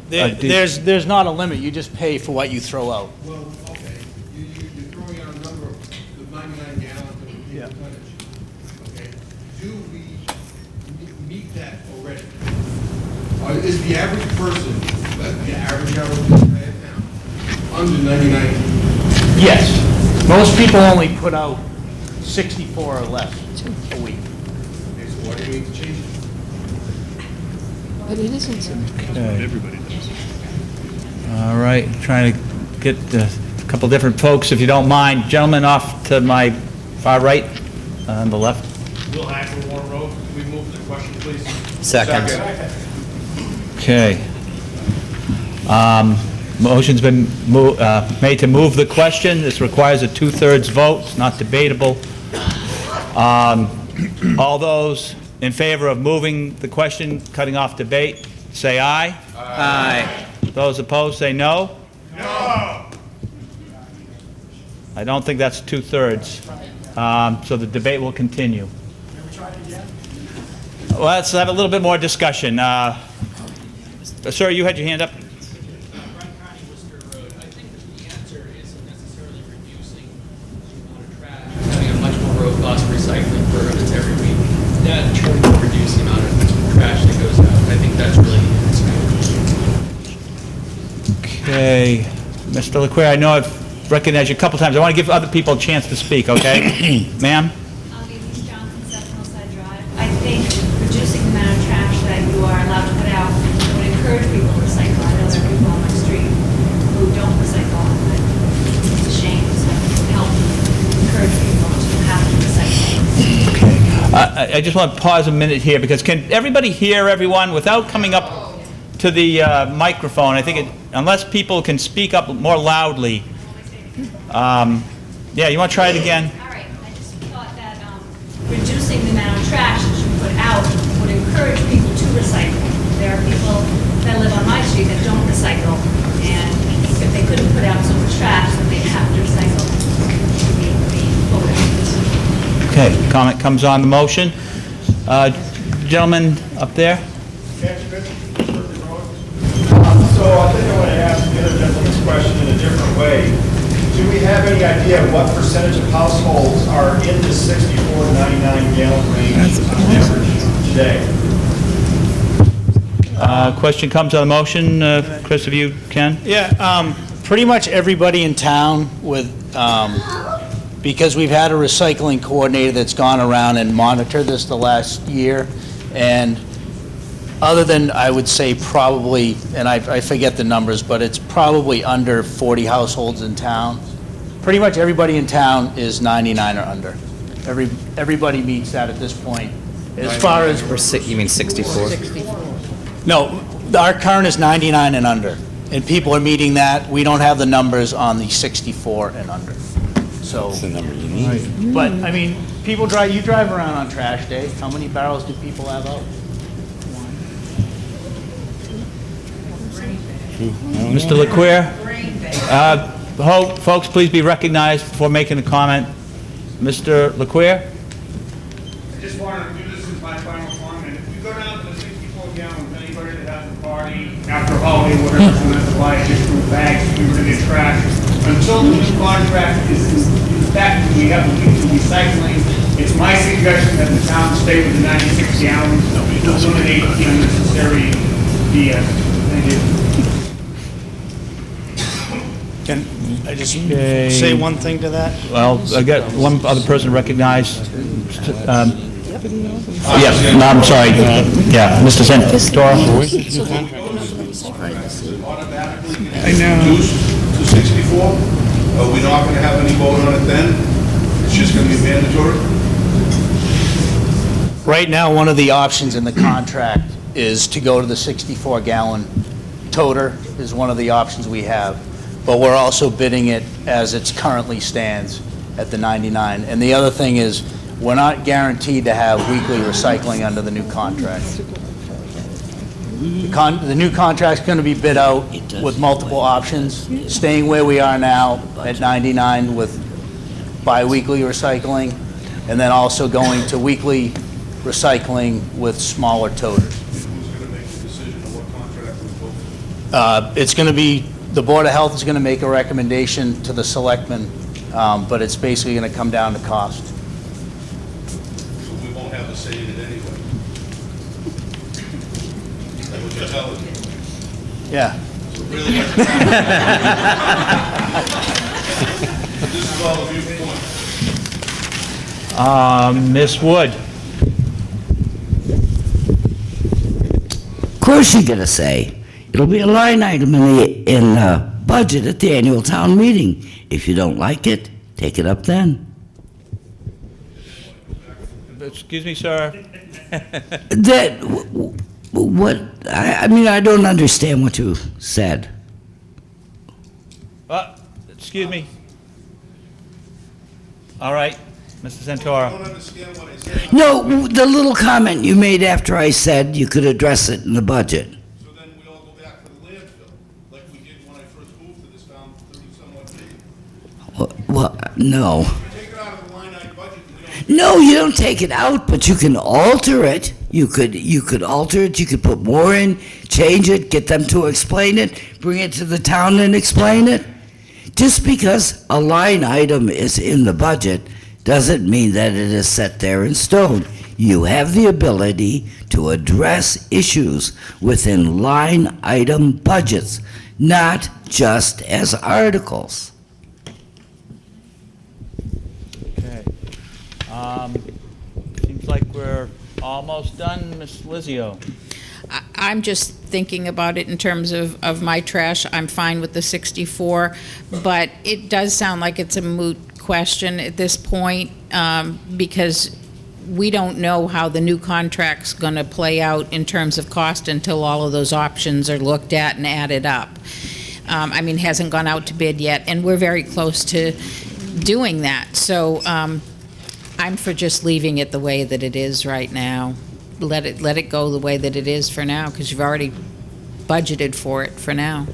payment? There's not a limit. You just pay for what you throw out. Well, okay. You're throwing out a number of the 99 gallons of the tonnage. Okay. Do we meet that already? Is the average person, the average now, under 99? Yes. Most people only put out 64 or less a week. Okay, so why do we need to change it? But it isn't. Okay. Everybody does. All right, trying to get a couple different folks, if you don't mind. Gentlemen off to my far right, on the left. Will Hacker, Warren Road. Can we move the question, please? Second. Okay. Motion's been made to move the question. This requires a 2/3 vote. It's not debatable. All those in favor of moving the question, cutting off debate, say aye. Aye. Those opposed, say no. No. I don't think that's 2/3. So the debate will continue. Well, let's have a little bit more discussion. Sir, you had your hand up. Having a much more robust recycling program that's every week, that truly will reduce the amount of trash that goes out. I think that's really Okay, Mr. LeQuire, I know I've recognized you a couple times. I want to give other people a chance to speak, okay? Ma'am? I think reducing the amount of trash that you are allowed to put out would encourage people to recycle. I know there are people on my street who don't recycle, but it's a shame, so it would help encourage people to have to recycle. Okay. I just want to pause a minute here, because can everybody hear everyone without coming up to the microphone? I think unless people can speak up more loudly. Yeah, you want to try it again? All right, I just thought that reducing the amount of trash that you put out would encourage people to recycle. There are people that live on my street street that don't recycle, and if they couldn't put out so much trash, then they'd have to recycle. Okay, comment comes on the motion. Gentleman up there? So I think I want to ask the other gentleman's question in a different way. Do we have any idea of what percentage of households are in the 64 to 99 gallon range on average today? Question comes on the motion. Chris, if you can? Yeah, pretty much everybody in town with, because we've had a recycling coordinator that's gone around and monitored this the last year, and other than, I would say probably, and I forget the numbers, but it's probably under 40 households in town. Pretty much everybody in town is 99 or under. Everybody meets that at this point. As far as... You mean 64? No, our current is 99 and under, and people are meeting that. We don't have the numbers on the 64 and under. So, That's the number you need. but, I mean, people drive, you drive around on trash day. How many barrels do people have out? Mr. Leclerc? Folks, please be recognized before making a comment. Mr. Leclerc? I just wanted to do this as my final comment. If we go down to the 64 gallons, anybody that has a party, after a holiday, whatever, wants to buy additional bags, we were in their trash. Until the new contract is in effect, we have to do the recycling. It's my suggestion that the town stay with the 96 gallons, eliminate the unnecessary BS. Thank you. Can I just say one thing to that? Well, I got one other person recognized. Yes, no, I'm sorry. Yeah, Mr. Santora. I know. Reduced to 64? Are we not going to have any vote on it then? It's just going to be mandatory? Right now, one of the options in the contract is to go to the 64-gallon toter is one of the options we have. But we're also bidding it as it currently stands at the 99. And the other thing is, we're not guaranteed to have weekly recycling under the new contract. The new contract's going to be bid out with multiple options, staying where we are now at 99 with bi-weekly recycling, and then also going to weekly recycling with smaller toters. Who's going to make the decision on what contract we vote for? It's going to be, the Board of Health is going to make a recommendation to the selectmen, but it's basically going to come down to cost. So we won't have a say in it anyway. Is that what you're telling me? Yeah. So really, this is all a viewpoint. Ms. Wood? Of course you're going to say. It'll be a line item in the budget at the annual town meeting. If you don't like it, take it up then. Excuse me, sir. What, I mean, I don't understand what you said. Excuse me. All right, Mr. Santora. I don't understand what I said. No, the little comment you made after I said you could address it in the budget. So then we all go back to the landfill, like we did when I first moved to this town 30-somewhat years. Well, no. Take it out of the line item budget. No, you don't take it out, but you can alter it. You could alter it, you could put more in, change it, get them to explain it, bring it to the town and explain it. Just because a line item is in the budget doesn't mean that it is set there in stone. You have the ability to address issues within line item budgets, not just as articles. Okay. Seems like we're almost done, Ms. Lizio. I'm just thinking about it in terms of my trash. I'm fine with the 64, but it does sound like it's a moot question at this point, because we don't know how the new contract's going to play out in terms of cost until all of those options are looked at and added up. I mean, it hasn't gone out to bid yet, and we're very close to doing that. So I'm for just leaving it the way that it is right now. Let it go the way that it is for now, because you've already budgeted for it for now.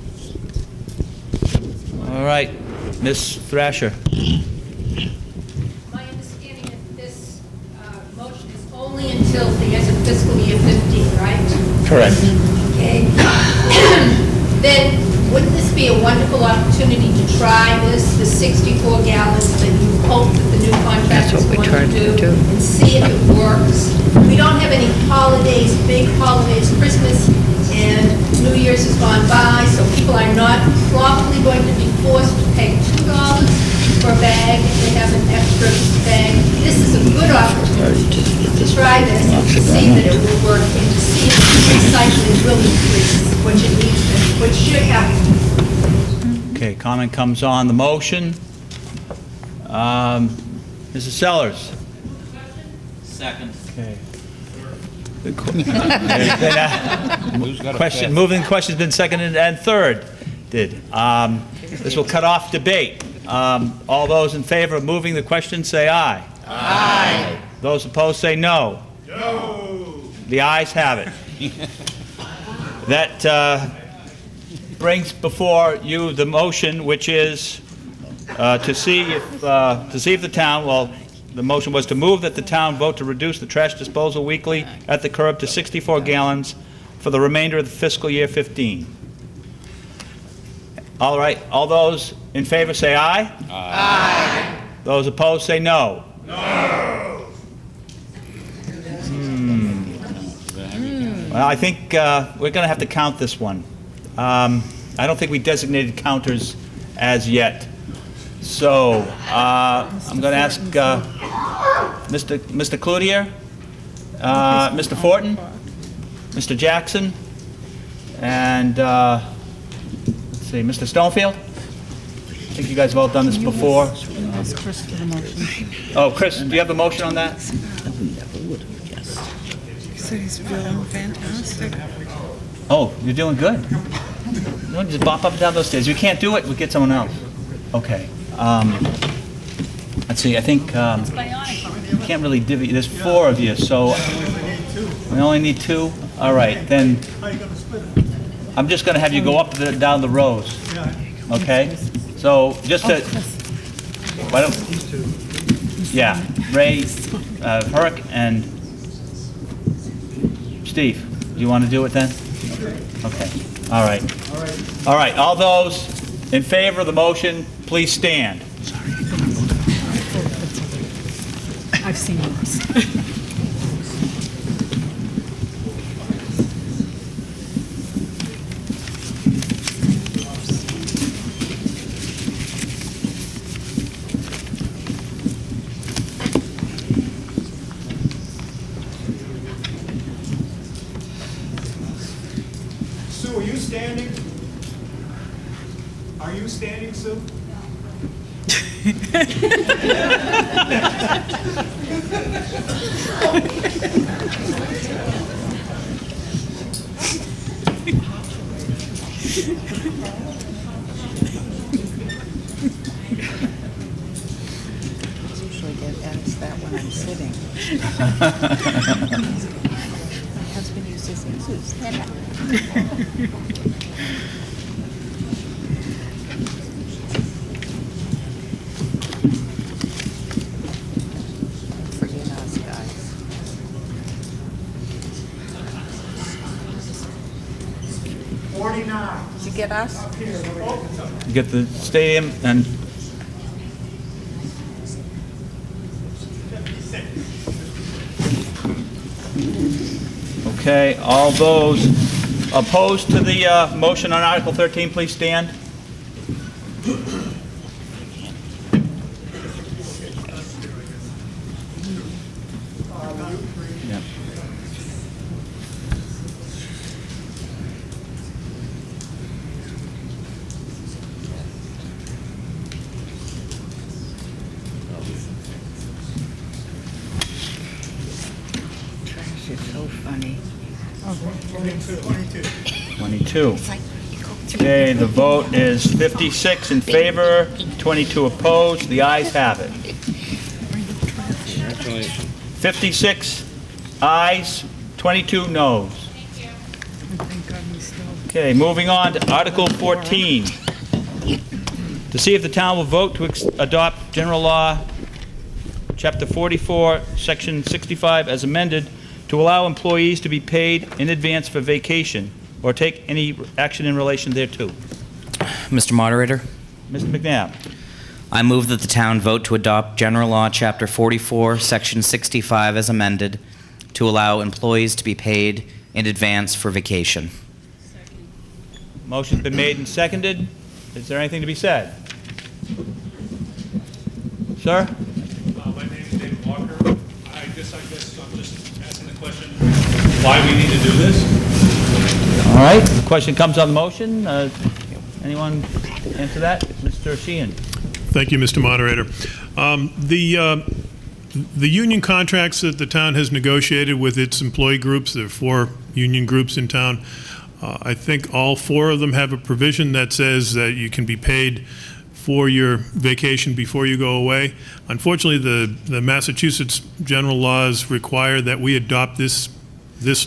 All right, Ms. Thrasher. My understanding is this motion is only until the end of fiscal year 15, right? Correct. Okay. Then, wouldn't this be a wonderful opportunity to try this, the 64 gallons that you hope that the new contract is going to do, and see if it works? We don't have any holidays, big holidays. Christmas and New Year's has gone by, so people are not probably going to be forced to pay $2 for a bag if they have an extra bag. This is a good opportunity to try this and to see that it will work and to see if recycling will increase, which it needs to, which should happen. Okay, comment comes on the motion. Mrs. Sellers? Second. Okay. Question. Moving question's been seconded and third. This will cut off debate. All those in favor of moving the question say aye. Aye. Those opposed say no. No. The ayes have it. That brings before you the motion, which is to see if the town, well, the motion was to move that the town vote to reduce the trash disposal weekly at the curb to 64 gallons for the remainder of the fiscal year 15. All right, all those in favor say aye. Aye. Those opposed say no. No. Well, I think we're going to have to count this one. I don't think we designated counters as yet. So I'm going to ask Mr. Cloutier, Mr. Fortin, Mr. Jackson, and let's see, Mr. Stonefield. I think you guys have all done this before. Ask Chris for the motion. Oh, Chris, do you have the motion on that? So he's feeling fantastic. Oh, you're doing good. No, just bop up and down those stairs. You can't do it, we'll get someone else. Okay. Let's see, I think you can't really divvy, there's 4 of you, so we only need 2? All right, then I'm just going to have you go up down the rows. Okay? So just to, why don't, yeah, Ray, Herc, and Steve, do you want to do it then? Okay, all right. All right, all those in favor of the motion, please stand. I've seen this. Sue, are you standing? Are you standing, Sue? Usually get asked that when I'm sitting. My husband used to say, "Sue, stand up." Forget us, guys. Did you get us? You get the stadium and okay, all those opposed to the motion on Article 13, please stand. Yeah. Trash is so funny. 22. Okay, the vote is 56 in favor, 22 opposed. The ayes have it. Congratulations. 56 ayes, 22 noes. Thank God he's still Okay, moving on to Article 14. To see if the town will vote to adopt General Law, Chapter 44, Section 65, as amended, to allow employees to be paid in advance for vacation or take any action in relation thereto. Mr. Moderator, Mr. McNabb. I move that the town vote to adopt General Law, Chapter 44, Section 65, as amended, to allow employees to be paid in advance for vacation. Motion's been made and seconded. Is there anything to be said? Sir? My name is David Walker. I guess I'm just asking the question, why we need to do this? All right, the question comes on the motion. Anyone answer that? Mr. Sheehan. Thank you, Mr. Moderator. The union contracts that the town has negotiated with its employee groups, there are 4 union groups in town, I think all 4 of them have a provision that says that you can be paid for your vacation before you go away. Unfortunately, the Massachusetts general laws require that we adopt this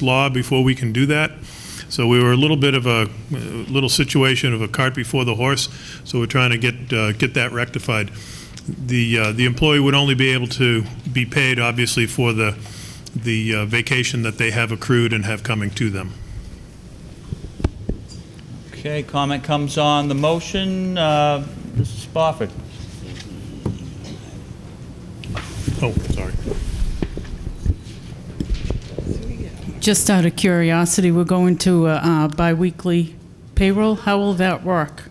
law before we can do that. So we were a little bit of a little situation of a cart before the horse. So we're trying to get that rectified. The employee would only be able to be paid, obviously, for the vacation that they have accrued and have coming to them. Okay, comment comes on the motion. Mrs. Spofford. Oh, sorry. Just out of curiosity, we're going to biweekly payroll. How will that work?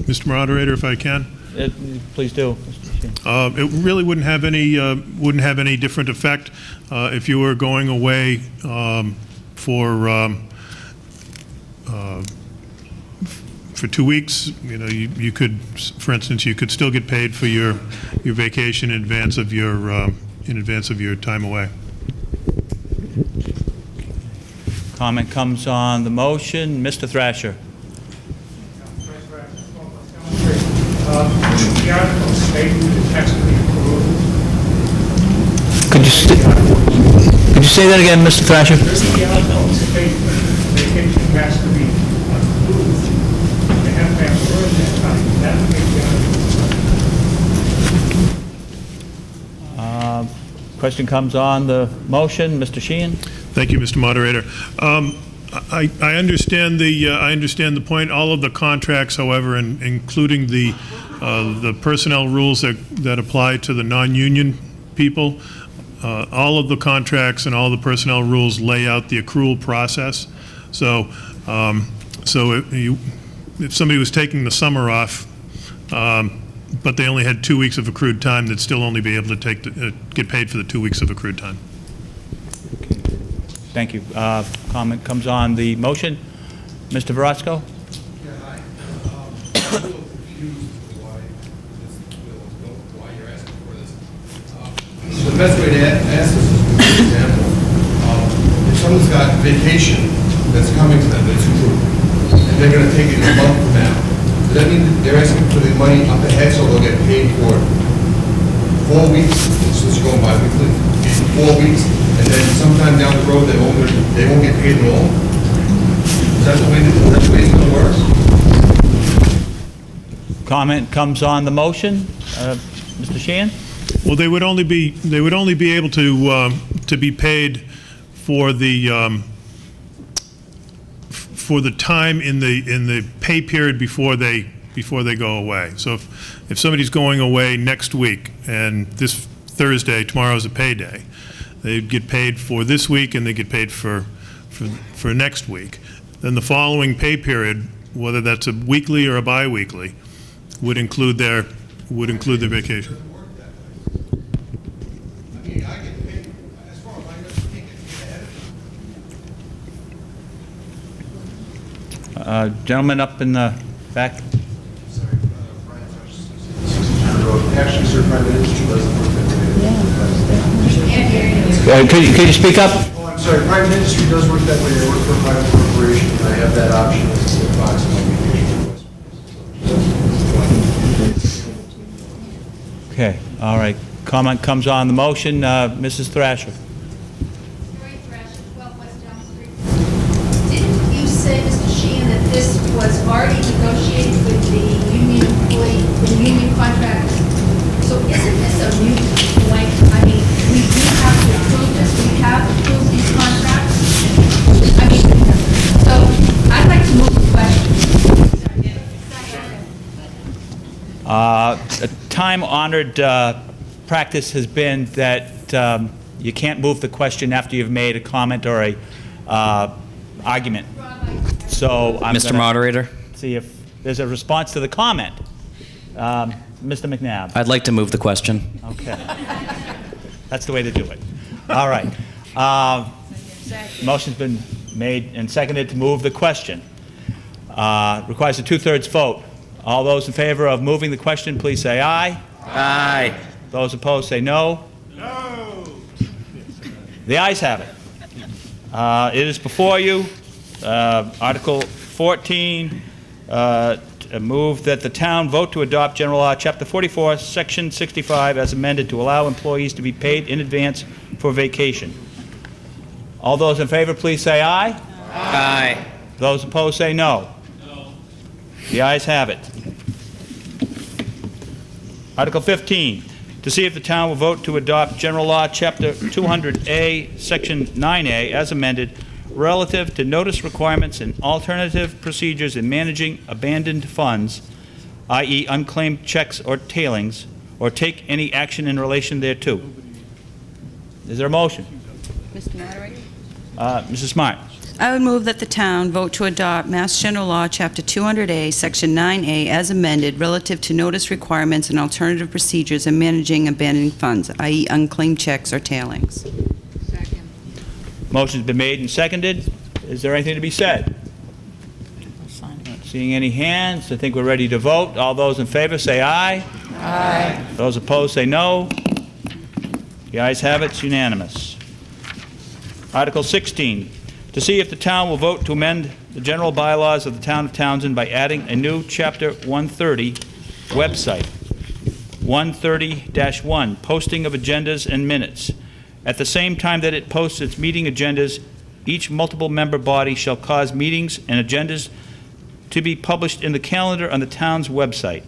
Mr. Moderator, if I can. Please do. It really wouldn't have any different effect if you were going away for 2 weeks. You know, you could, for instance, you could still get paid for your vacation in advance of your time away. Comment comes on the motion. Mr. Thrasher. The article stating the text of the approval. Could you say that again, Mr. Thrasher? The article stating that vacation has to be approved. They have to have heard that time. That would make the article. Question comes on the motion. Mr. Sheehan. Thank you, Mr. Moderator. I understand the point. All of the contracts, however, including the personnel rules that apply to the non-union people, all of the contracts and all the personnel rules lay out the accrual process. So, if somebody was taking the summer off, but they only had 2 weeks of accrued time, they'd still only be able to get paid for the 2 weeks of accrued time. Thank you. Comment comes on the motion. Mr. Verosco? Yeah, hi. I'm a little confused why you're asking for this. So the best way to ask this is, for example, if someone's got vacation that's coming to them, that's approved, and they're going to take it a month from now, does that mean that they're asking for the money up ahead so they'll get paid for 4 weeks, since you're going bi-weekly, 4 weeks, and then sometime down the road they won't get paid at all? Is that the way it's going to work? Comment comes on the motion. Mr. Sheehan? Well, they would only be able to be paid for the time in the pay period before they go away. So if somebody's going away next week and this Thursday, tomorrow's a payday, they'd get paid for this week and they get paid for next week. Then the following pay period, whether that's a weekly or a bi-weekly, would include their vacation. Gentleman up in the back. Actually, certified industry doesn't work that way. Could you speak up? Oh, I'm sorry. Private industry does work that way. I work for a private corporation, and I have that option as a box of vacation request. Okay, all right. Comment comes on the motion. Mrs. Thrasher. Didn't you say, Mr. Sheehan, that this was already negotiated with the union employee, the union contractors? So isn't this a moot point? I mean, we do have to approve this, we have approved these contracts. I mean, so I'd like to move the question. A time-honored practice has been that you can't move the question after you've made a comment or a argument. So I'm Mr. Moderator? see if there's a response to the comment. Mr. McNabb. I'd like to move the question. Okay. That's the way to do it. All right. Motion's been made and seconded to move the question. Requires a 2/3 vote. All those in favor of moving the question, please say aye. Aye. Those opposed, say no. No. The ayes have it. It is before you. Article 14, move that the town vote to adopt General Law, Chapter 44, Section 65, as amended to allow employees to be paid in advance for vacation. All those in favor, please say aye. Aye. Those opposed, say no. No. The ayes have it. Article 15, to see if the town will vote to adopt General Law, Chapter 200A, Section 9A, as amended, relative to notice requirements and alternative procedures in managing abandoned funds, i.e. unclaimed checks or tailings, or take any action in relation thereto. Is there a motion? Mr. Moderator? Mrs. Smart. I would move that the town vote to adopt Mass General Law, Chapter 200A, Section 9A, as amended, relative to notice requirements and alternative procedures in managing abandoned funds, i.e. unclaimed checks or tailings. Motion's been made and seconded. Is there anything to be said? Not seeing any hands. I think we're ready to vote. All those in favor say aye. Aye. Those opposed say no. The ayes have it. It's unanimous. Article 16, to see if the town will vote to amend the general bylaws of the town of Townsend by adding a new Chapter 130 website. 130-1, posting of agendas and minutes. At the same time that it posts its meeting agendas, each multiple member body shall cause meetings and agendas to be published in the calendar on the town's website.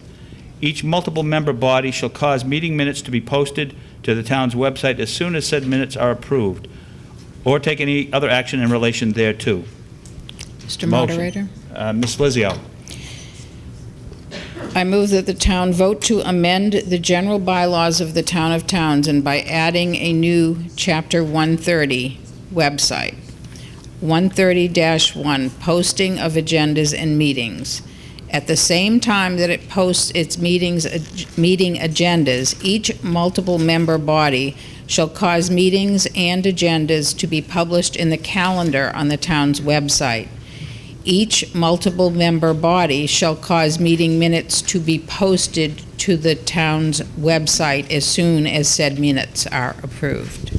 Each multiple member body shall cause meeting minutes to be posted to the town's website as soon as said minutes are approved, or take any other action in relation thereto. Mr. Motion. Moderator? Ms. Lizio. I move that the town vote to amend the general bylaws of the town of Townsend by adding a new Chapter 130 website. 130-1, posting of agendas and meetings. At the same time that it posts its meeting agendas, each multiple member body shall cause meetings and agendas to be published in the calendar on the town's website. Each multiple member body shall cause meeting minutes to be posted to the town's website as soon as said minutes are approved.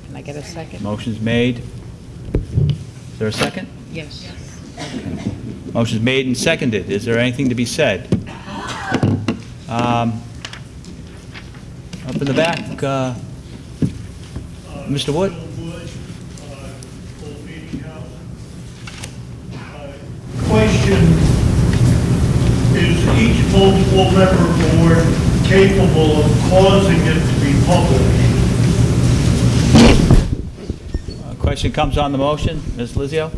Can I get a second? Motion's made. Is there a second? Yes. Motion's made and seconded. Is there anything to be said? Up in the back, Mr. Wood? Question, is each multiple member board capable of causing it to be published? Question comes on the motion. Ms. Lizio?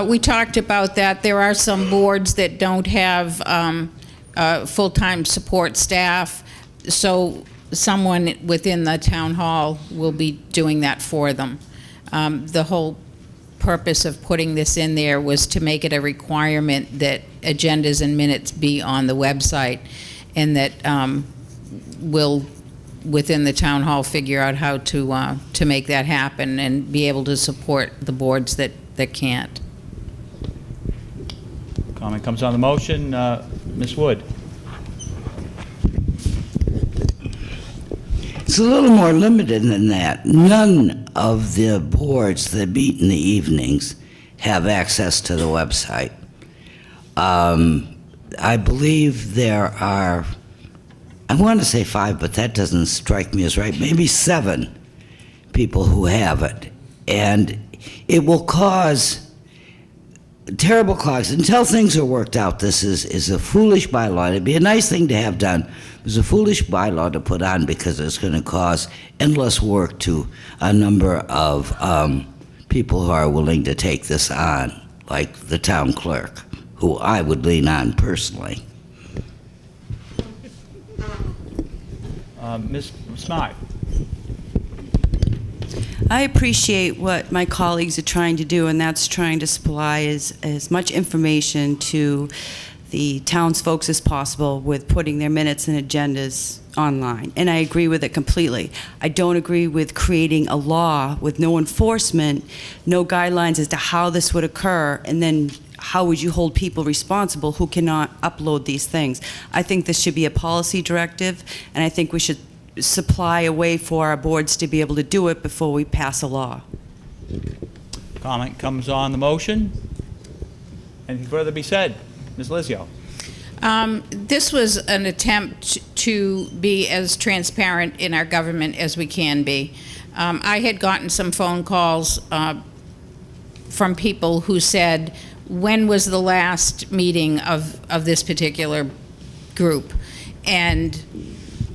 We talked about that. There are some boards that don't have full-time support staff, so someone within the town hall will be doing that for them. The whole purpose of putting this in there was to make it a requirement that agendas and minutes be on the website, and that we'll, within the town hall, figure out how to make that happen and be able to support the boards that can't. Comment comes on the motion. Ms. Wood? It's a little more limited than that. None of the boards that meet in the evenings have access to the website. I believe there are I want to say 5, but that doesn't strike me as right, maybe 7 people who have it. And it will cause terrible clogs until things are worked out. This is a foolish bylaw. It'd be a nice thing to have done. It was a foolish bylaw to put on because it's going to cause endless work to a number of people who are willing to take this on, like the town clerk, who I would lean on personally. Ms. Smart. I appreciate what my colleagues are trying to do, and that's trying to supply as much information to the townsfolk as possible with putting their minutes and agendas online. And I agree with it completely. I don't agree with creating a law with no enforcement, no guidelines as to how this would occur, and then how would you hold people responsible who cannot upload these things? I think this should be a policy directive, and I think we should supply a way for our boards to be able to do it before we pass a law. Comment comes on the motion. Anything further to be said? Ms. Lizio. This was an attempt to be as transparent in our government as we can be. I had gotten some phone calls from people who said, when was the last meeting of this particular group? And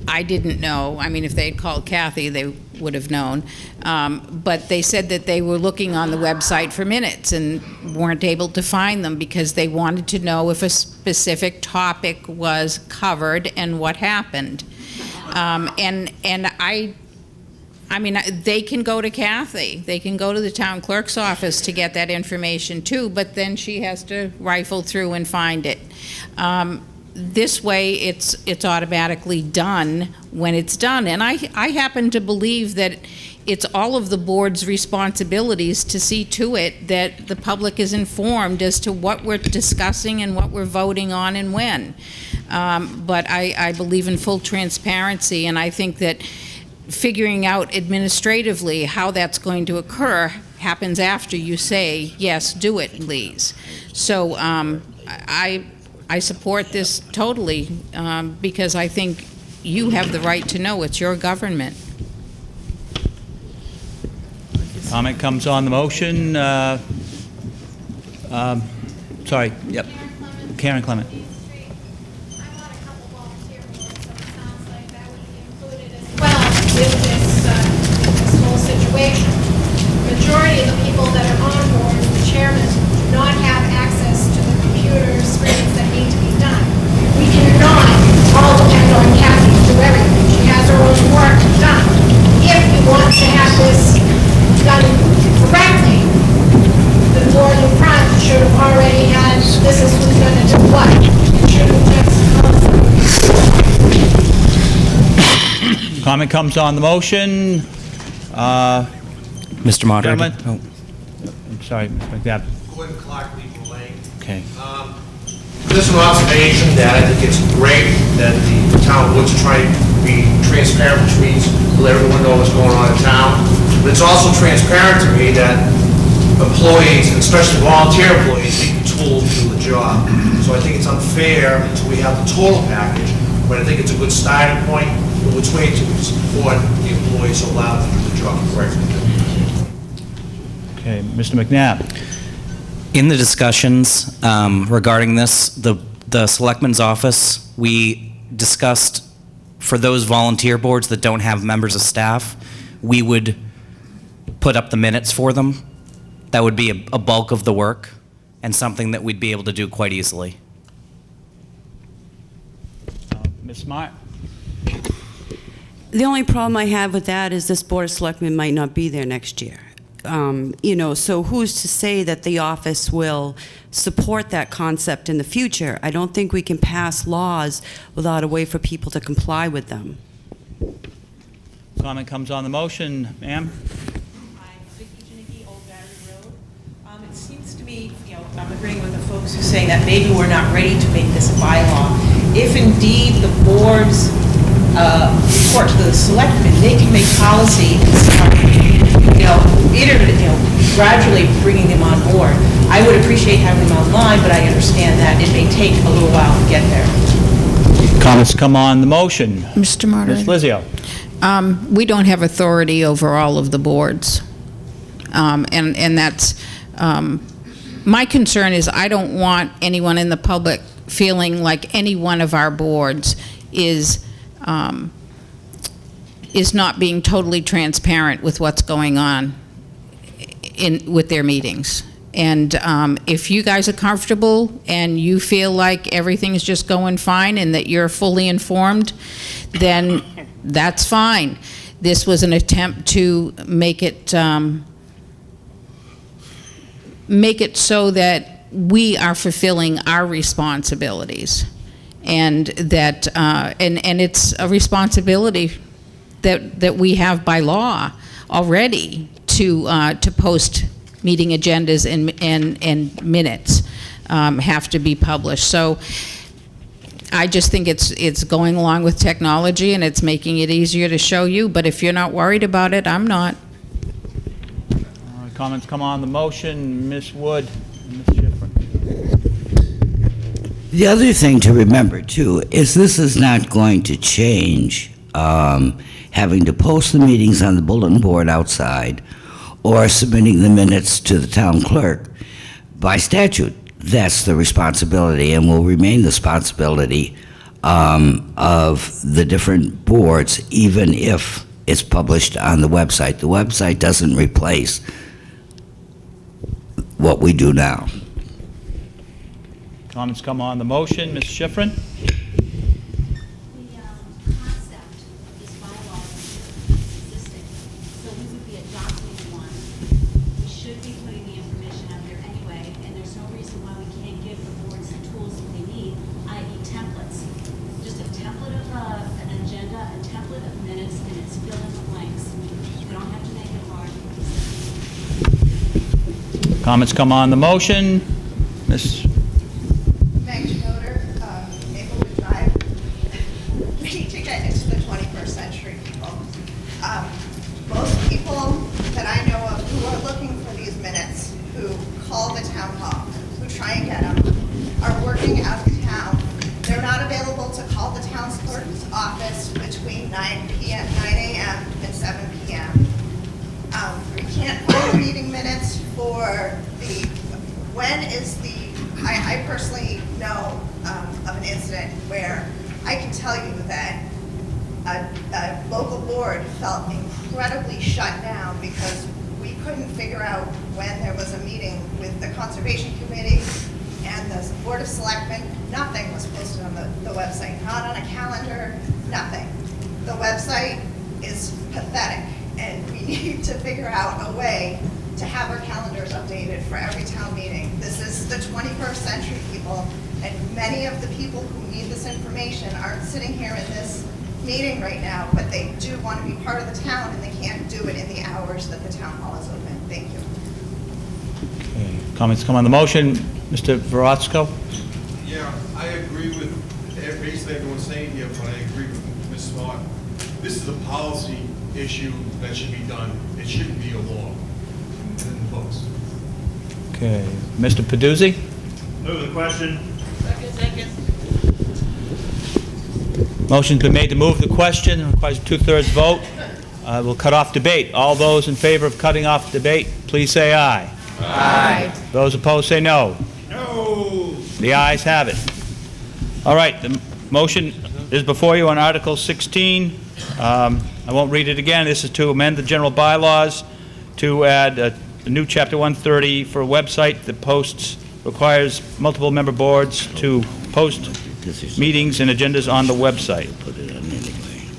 I didn't know. I mean, if they had called Kathy, they would have known. But they said that they were looking on the website for minutes and weren't able to find them because they wanted to know if a specific topic was covered and what happened. And I mean, they can go to Kathy. They can go to the town clerk's office to get that information too, but then she has to rifle through and find it. This way, it's automatically done when it's done. And I happen to believe that it's all of the board's responsibilities to see to it that the public is informed as to what we're discussing and what we're voting on and when. But I believe in full transparency, and I think that figuring out administratively how that's going to occur happens after you say, yes, do it, please. So I support this totally because I think you have the right to know. It's your government. Comment comes on the motion. Sorry. Yep. Karen Clement. With this whole situation. Majority of the people that are on board, the chairman, do not have access to the computer screens that need to be done. We cannot all depend on Kathy to do everything. She has her own work done. If we want to have this done correctly, the board in front should have already had, this is who's going to do what. It shouldn't just Comment comes on the motion. Mr. Moderator. Oh. I'm sorry, Mr. McNabb. Gordon Clark, Legal Lane. Okay. Just an observation that I think it's great that the town boards are trying to be transparent, which means let everyone know what's going on in town. But it's also transparent to me that employees, and especially volunteer employees, need the tool to do the job. So I think it's unfair until we have the total package, but I think it's a good starting point. Which way to support the employees allowed to do the job correctly. Okay, Mr. McNabb. In the discussions regarding this, the Selectman's office, we discussed for those volunteer boards that don't have members of staff, we would put up the minutes for them. That would be a bulk of the work and something that we'd be able to do quite easily. Ms. Smart. The only problem I have with that is this Board of Selectmen might not be there next year. You know, so who's to say that the office will support that concept in the future? I don't think we can pass laws without a way for people to comply with them. Comment comes on the motion. Ma'am? It seems to me, you know, I'm agreeing with the folks who are saying that maybe we're not ready to make this a bylaw. If indeed the board's report to the selectmen, they can make policy and start, gradually bringing them on board. I would appreciate having them online, but I understand that it may take a little while to get there. Comments come on the motion. Mr. Moderator. Ms. Lizio. We don't have authority over all of the boards. And that's, my concern is I don't want anyone in the public feeling like any one of our boards is not being totally transparent with what's going on with their meetings. And if you guys are comfortable and you feel like everything's just going fine and that you're fully informed, then that's fine. This was an attempt to make it so that we are fulfilling our responsibilities, and that and it's a responsibility that we have by law already to post meeting agendas and minutes have to be published. So I just think it's going along with technology and it's making it easier to show you, but if you're not worried about it, I'm not. All right, comments come on the motion. Ms. Wood and Ms. Schifrin. The other thing to remember, too, is this is not going to change having to post the meetings on the bulletin board outside or submitting the minutes to the town clerk. By statute, that's the responsibility and will remain the responsibility of the different boards, even if it's published on the website. The website doesn't replace what we do now. Comments come on the motion. Ms. Schifrin. Comments come on the motion. Ms. Thanks, Yoder. Maplewood Drive. We need to get into the 21st century, people. Most people that I know of who are looking for these minutes, who call the town hall, who try and get them, are working out of town. They're not available to call the town clerk's office between 9 a.m. and 7 p.m. We can't find meeting minutes for I personally know of an incident where I can tell you that a local board felt incredibly shut down because we couldn't figure out when there was a meeting with the Conservation Committee and the Board of Selectmen. Nothing was posted on the website, not on a calendar, nothing. The website is pathetic, and we need to figure out a way to have our calendars updated for every town meeting. This is the 21st century, people, and many of the people who need this information aren't sitting here in this meeting right now, but they do want to be part of the town, and they can't do it in the hours that the town hall is open. Thank you. Okay. Comments come on the motion. Mr. Verotsko. Yeah, I agree with basically everyone's saying here, but I agree with Ms. Smart. This is a policy issue that should be done. It shouldn't be a law in the books. Okay. Mr. Peduzzi. Move the question. Second. Motion's been made to move the question. It requires a 2/3 vote. We'll cut off debate. All those in favor of cutting off debate, please say aye. Aye. Those opposed say no. No. The ayes have it. All right, the motion is before you on Article 16. I won't read it again. This is to amend the general bylaws to add a new Chapter 130 for a website that requires multiple member boards to post meetings and agendas on the website.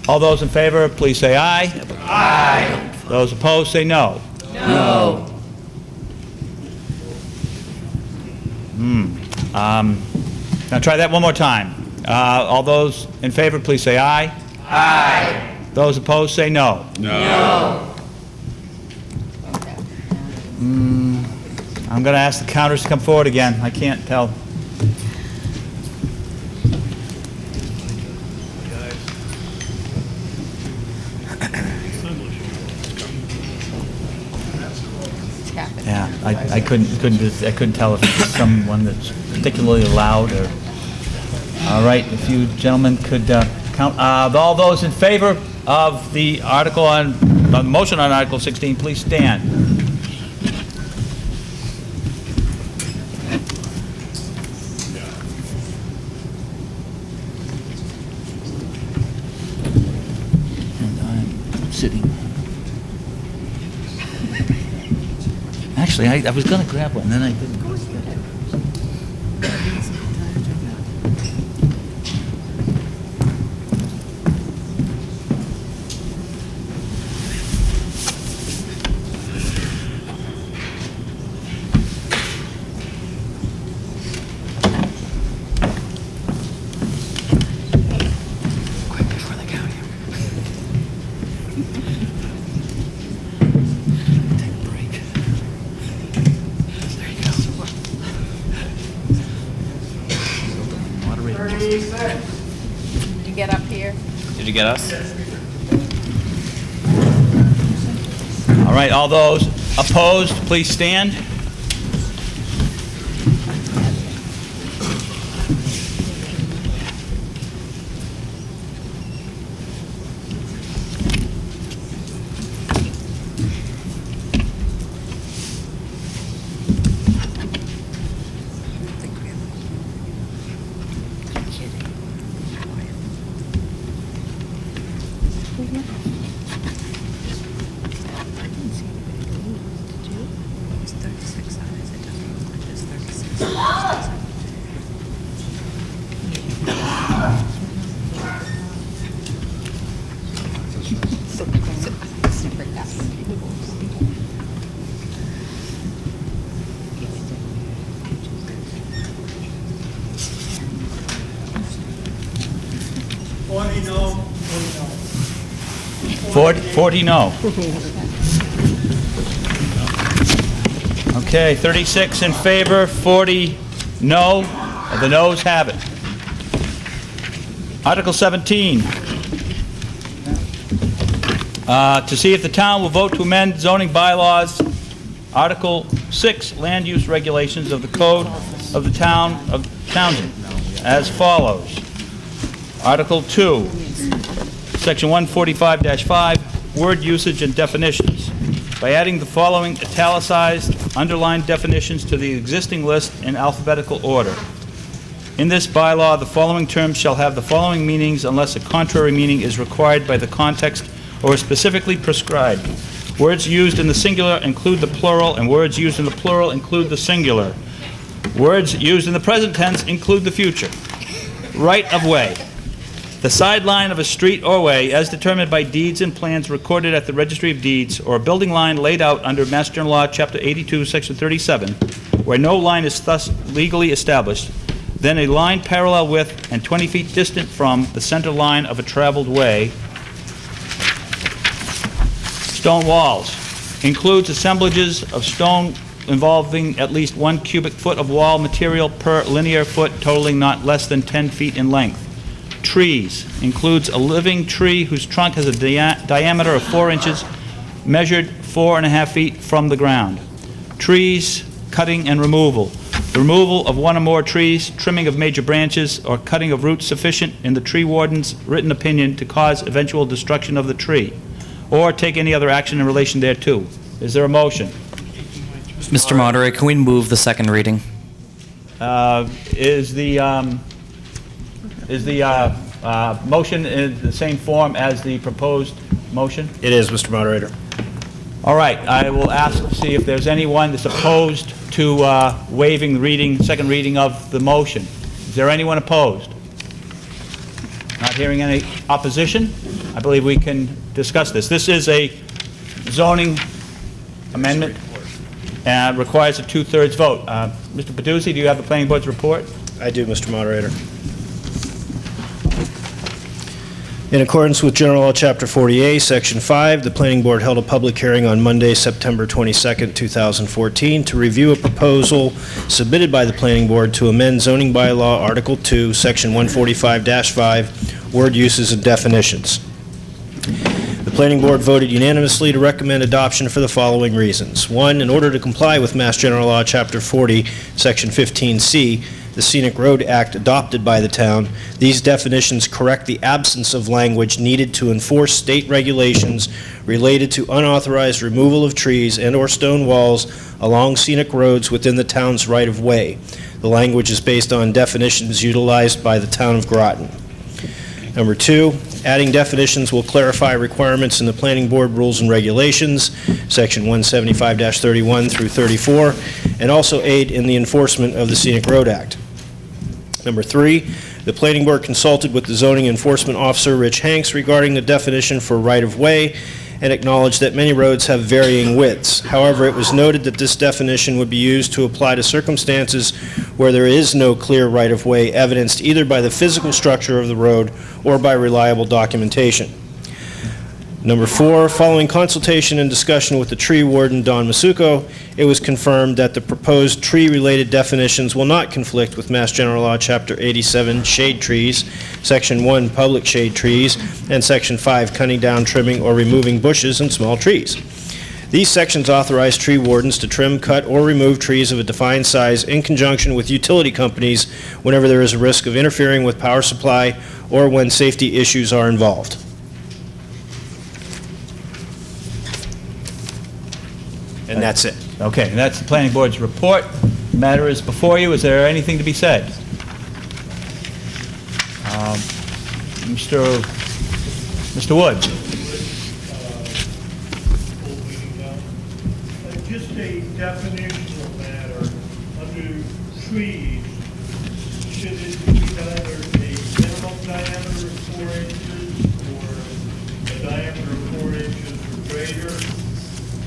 All those in favor, please say aye. Aye. Those opposed, say no. No. Now try that one more time. All those in favor, please say aye. Aye. Those opposed, say no. No. I'm going to ask the counters to come forward again. I can't tell. Yeah, I couldn't tell if it's someone that's particularly loud or. All right, if you gentlemen could count. All those in favor of the article on the motion on Article 16, please stand. And I'm sitting. Actually, I was going to grab one, then I didn't. Did you get up here? Did you get us? All right, all those opposed, please stand. No. 40 no. Okay, 36 in favor, 40 no. The noes have it. Article 17. To see if the town will vote to amend zoning bylaws, Article 6, land use regulations of the Code of the Town of Townsend, as follows. Article 2, Section 145-5, word usage and definitions, by adding the following italicized, underlined definitions to the existing list in alphabetical order. In this bylaw, the following terms shall have the following meanings unless a contrary meaning is required by the context or specifically prescribed. Words used in the singular include the plural, and words used in the plural include the singular. Words used in the present tense include the future. Right of way. The sideline of a street or way as determined by deeds and plans recorded at the Registry of Deeds, or a building line laid out under Mass General Law, Chapter 82, Section 37, where no line is thus legally established, then a line parallel with and 20 feet distant from the center line of a traveled way. Stone walls. Includes assemblages of stone involving at least 1 cubic foot of wall material per linear foot totaling not less than 10 feet in length. Trees. Includes a living tree whose trunk has a diameter of 4 inches, measured 4.5 feet from the ground. Trees, cutting and removal. The removal of 1 or more trees, trimming of major branches, or cutting of roots sufficient in the tree warden's written opinion to cause eventual destruction of the tree, or take any other action in relation thereto. Is there a motion? Mr. Moderator, can we move the second reading? Is the motion in the same form as the proposed motion? It is, Mr. Moderator. All right, I will ask to see if there's anyone that's opposed to waiving the reading, second reading of the motion. Is there anyone opposed? Not hearing any opposition? I believe we can discuss this. This is a zoning amendment and requires a 2/3 vote. Mr. Peduzzi, do you have the planning board's report? I do, Mr. Moderator. In accordance with General Law, Chapter 40A, Section 5, the Planning Board held a public hearing on Monday, September 22nd, 2014, to review a proposal submitted by the Planning Board to amend zoning bylaw Article 2, Section 145-5, word uses and definitions. The Planning Board voted unanimously to recommend adoption for the following reasons. 1, in order to comply with Mass General Law, Chapter 40, Section 15C, the Scenic Road Act adopted by the town, these definitions correct the absence of language needed to enforce state regulations related to unauthorized removal of trees and/or stone walls along scenic roads within the town's right-of-way. The language is based on definitions utilized by the town of Groton. Number 2, adding definitions will clarify requirements in the Planning Board Rules and Regulations, Section 175-31 through 34, and also aid in the enforcement of the Scenic Road Act. Number 3, the Planning Board consulted with the Zoning Enforcement Officer, Rich Hanks, regarding the definition for right-of-way and acknowledged that many roads have varying widths. However, it was noted that this definition would be used to apply to circumstances where there is no clear right-of-way evidenced either by the physical structure of the road or by reliable documentation. Number 4, following consultation and discussion with the tree warden, Don Masuko, it was confirmed that the proposed tree-related definitions will not conflict with Mass General Law, Chapter 87, Shade Trees, Section 1, Public Shade Trees, and Section 5, Cutting Down, Trimming, or Removing Bushes and Small Trees. These sections authorize tree wardens to trim, cut, or remove trees of a defined size in conjunction with utility companies whenever there is a risk of interfering with power supply or when safety issues are involved. And that's it. Okay, and that's the planning board's report. The matter is before you. Is there anything to be said? Mr. Wood. Just a definitional matter, under trees, should it be either a minimum diameter of 4 inches or a diameter of 4 inches or greater?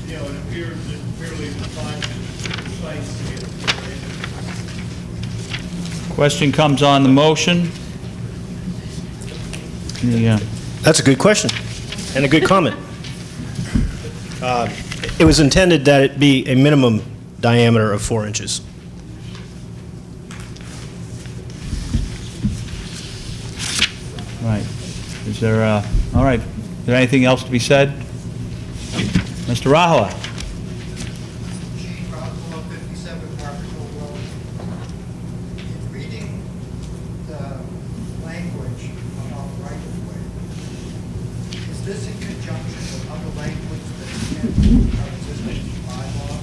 You know, it appears that clearly the time is precise to get 4 inches. Question comes on the motion. That's a good question and a good comment. It was intended that it be a minimum diameter of 4 inches. Right. Is there, all right. Is there anything else to be said? Mr. Rahala. Reading the language about right-of-way, is this in conjunction with other language that is in our existing bylaw?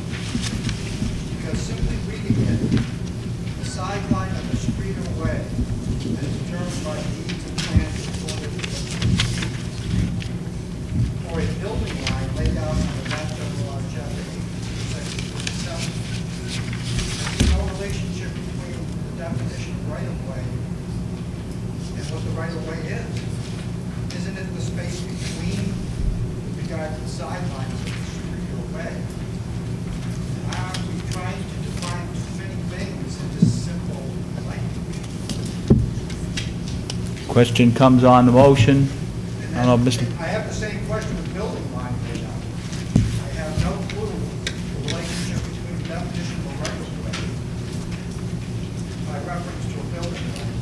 Because simply reading it, the sideline of the street or way that is determined by deeds and plans recorded or a building line laid out on the Mass General Law, Chapter 8, Section 57. There's no relationship between the definition of right-of-way and what the right-of-way is. Isn't it the space between, with regard to the sidelines of the street or way? Are we trying to define too many things in this simple language? Question comes on the motion. I don't know, Mr. I have the same question with building line laid out. I have no clue the relationship between the definition of a right-of-way by reference to a building line.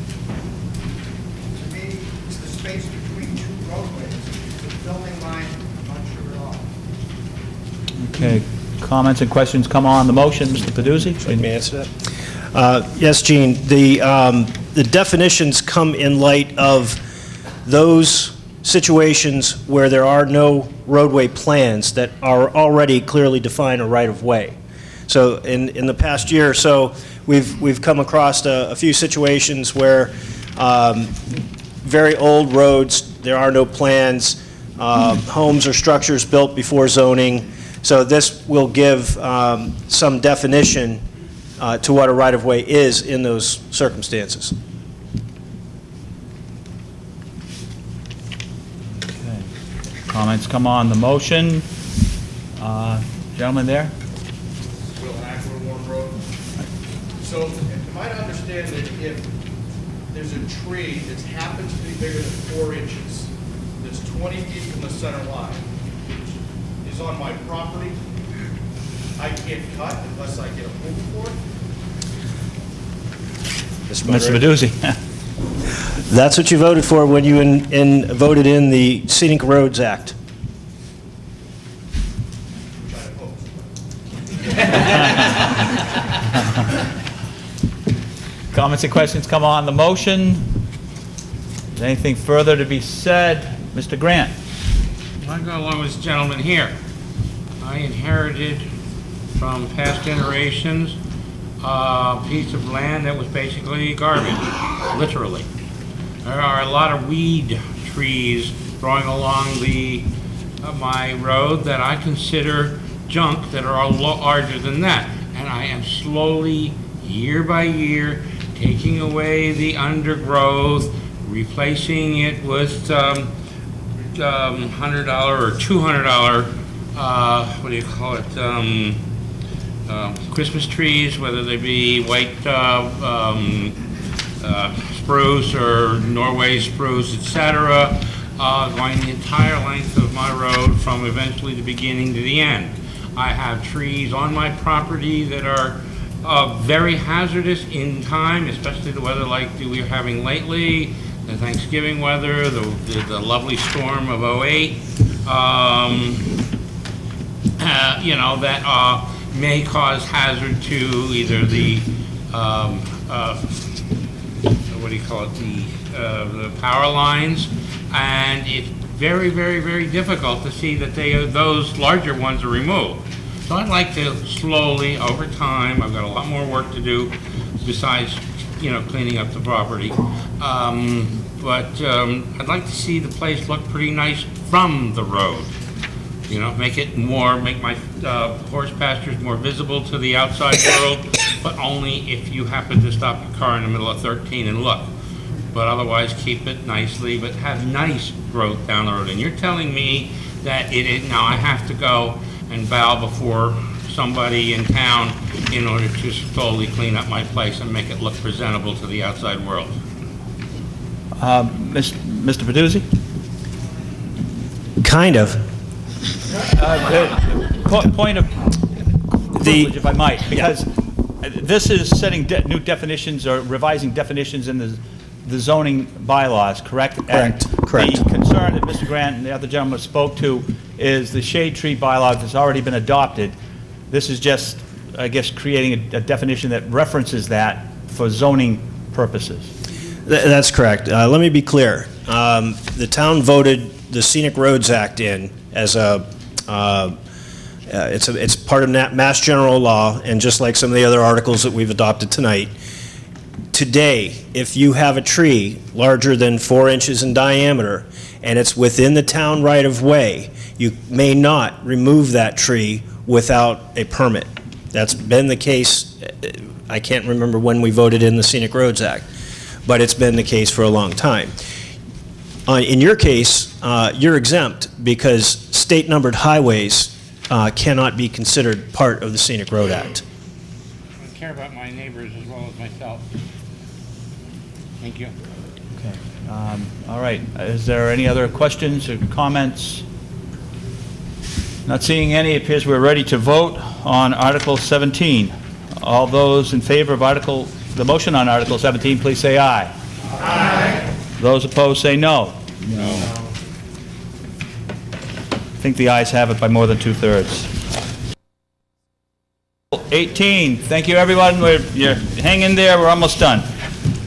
To me, it's the space between two roadways. The building line, I'm not sure at all. Okay. Comments and questions come on the motion. Mr. Peduzzi? Let me answer that. Yes, Gene. The definitions come in light of those situations where there are no roadway plans that are already clearly define a right-of-way. So in the past year or so, we've come across a few situations where very old roads, there are no plans, homes or structures built before zoning. So this will give some definition to what a right-of-way is in those circumstances. Comments come on the motion. Gentleman there? Will Hackler, Warren Road. So, am I to understand that if there's a tree that happens to be bigger than 4 inches, that's 20 feet from the center line, which is on my property, I can't cut unless I get approval for it? Mr. Peduzzi? That's what you voted for when you voted in the Scenic Roads Act. Comments and questions come on the motion. Is anything further to be said? Mr. Grant? I go along with this gentleman here. I inherited from past generations a piece of land that was basically garbage, literally. There are a lot of weed trees growing along my road that I consider junk that are larger than that. And I am slowly, year by year, taking away the undergrowth, replacing it with $100 or $200, what do you call it, Christmas trees, whether they be white spruce or Norway spruce, etc., going the entire length of my road from eventually the beginning to the end. I have trees on my property that are very hazardous in time, especially the weather like we're having lately, the Thanksgiving weather, the lovely storm of '08, you know, that may cause hazard to either the, what do you call it, the power lines, and it's very, very, very difficult to see that those larger ones are removed. So I'd like to slowly, over time, I've got a lot more work to do besides, you know, cleaning up the property. But I'd like to see the place look pretty nice from the road. You know, make my horse pastures more visible to the outside world, but only if you happen to stop your car in the middle of 13 and look. But otherwise, keep it nicely, but have nice growth down the road. And you're telling me that now I have to go and bow before somebody in town in order to slowly clean up my place and make it look presentable to the outside world. Mr. Peduzzi? Kind of. Point of privilege, if I might, because this is setting new definitions or revising definitions in the zoning bylaws, correct? Correct. The concern that Mr. Grant and the other gentleman spoke to is the shade tree bylaw that's already been adopted. This is just, I guess, creating a definition that references that for zoning purposes. That's correct. Let me be clear. The town voted the Scenic Roads Act in as it's part of Mass General Law, and just like some of the other articles that we've adopted tonight, today, if you have a tree larger than 4 inches in diameter and it's within the town right-of-way, you may not remove that tree without a permit. That's been the case. I can't remember when we voted in the Scenic Roads Act, but it's been the case for a long time. In your case, you're exempt because state-numbered highways cannot be considered part of the Scenic Road Act. I care about my neighbors as well as myself. Thank you. Okay. All right. Is there any other questions or comments? Not seeing any. It appears we're ready to vote on Article 17. All those in favor of the motion on Article 17, please say aye. Aye. Those opposed say no. No. I think the ayes have it by more than 2/3. 18. Thank you, everyone. You're hang in there. We're almost done.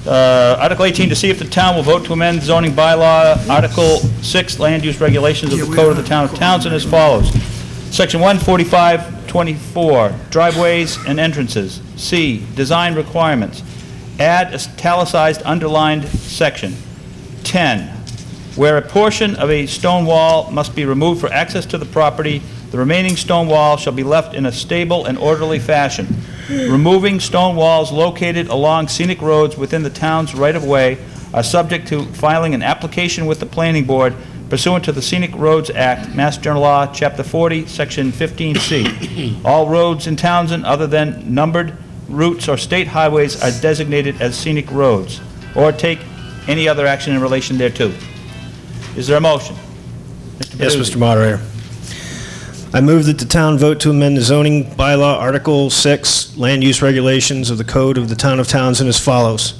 Article 18, to see if the town will vote to amend zoning bylaw, Article 6, land use regulations of the Code of the Town of Townsend as follows. Section 145-24, driveways and entrances. C, design requirements. Add italicized underlined section. 10, where a portion of a stone wall must be removed for access to the property, the remaining stone wall shall be left in a stable and orderly fashion. Removing stone walls located along scenic roads within the town's right-of-way are subject to filing an application with the planning board pursuant to the Scenic Roads Act, Mass General Law, Chapter 40, Section 15C. All roads in Townsend other than numbered routes or state highways are designated as scenic roads, or take any other action in relation thereto. Is there a motion? Yes, Mr. Moderator. I move that the town vote to amend the zoning bylaw, Article 6, land use regulations of the Code of the Town of Townsend as follows.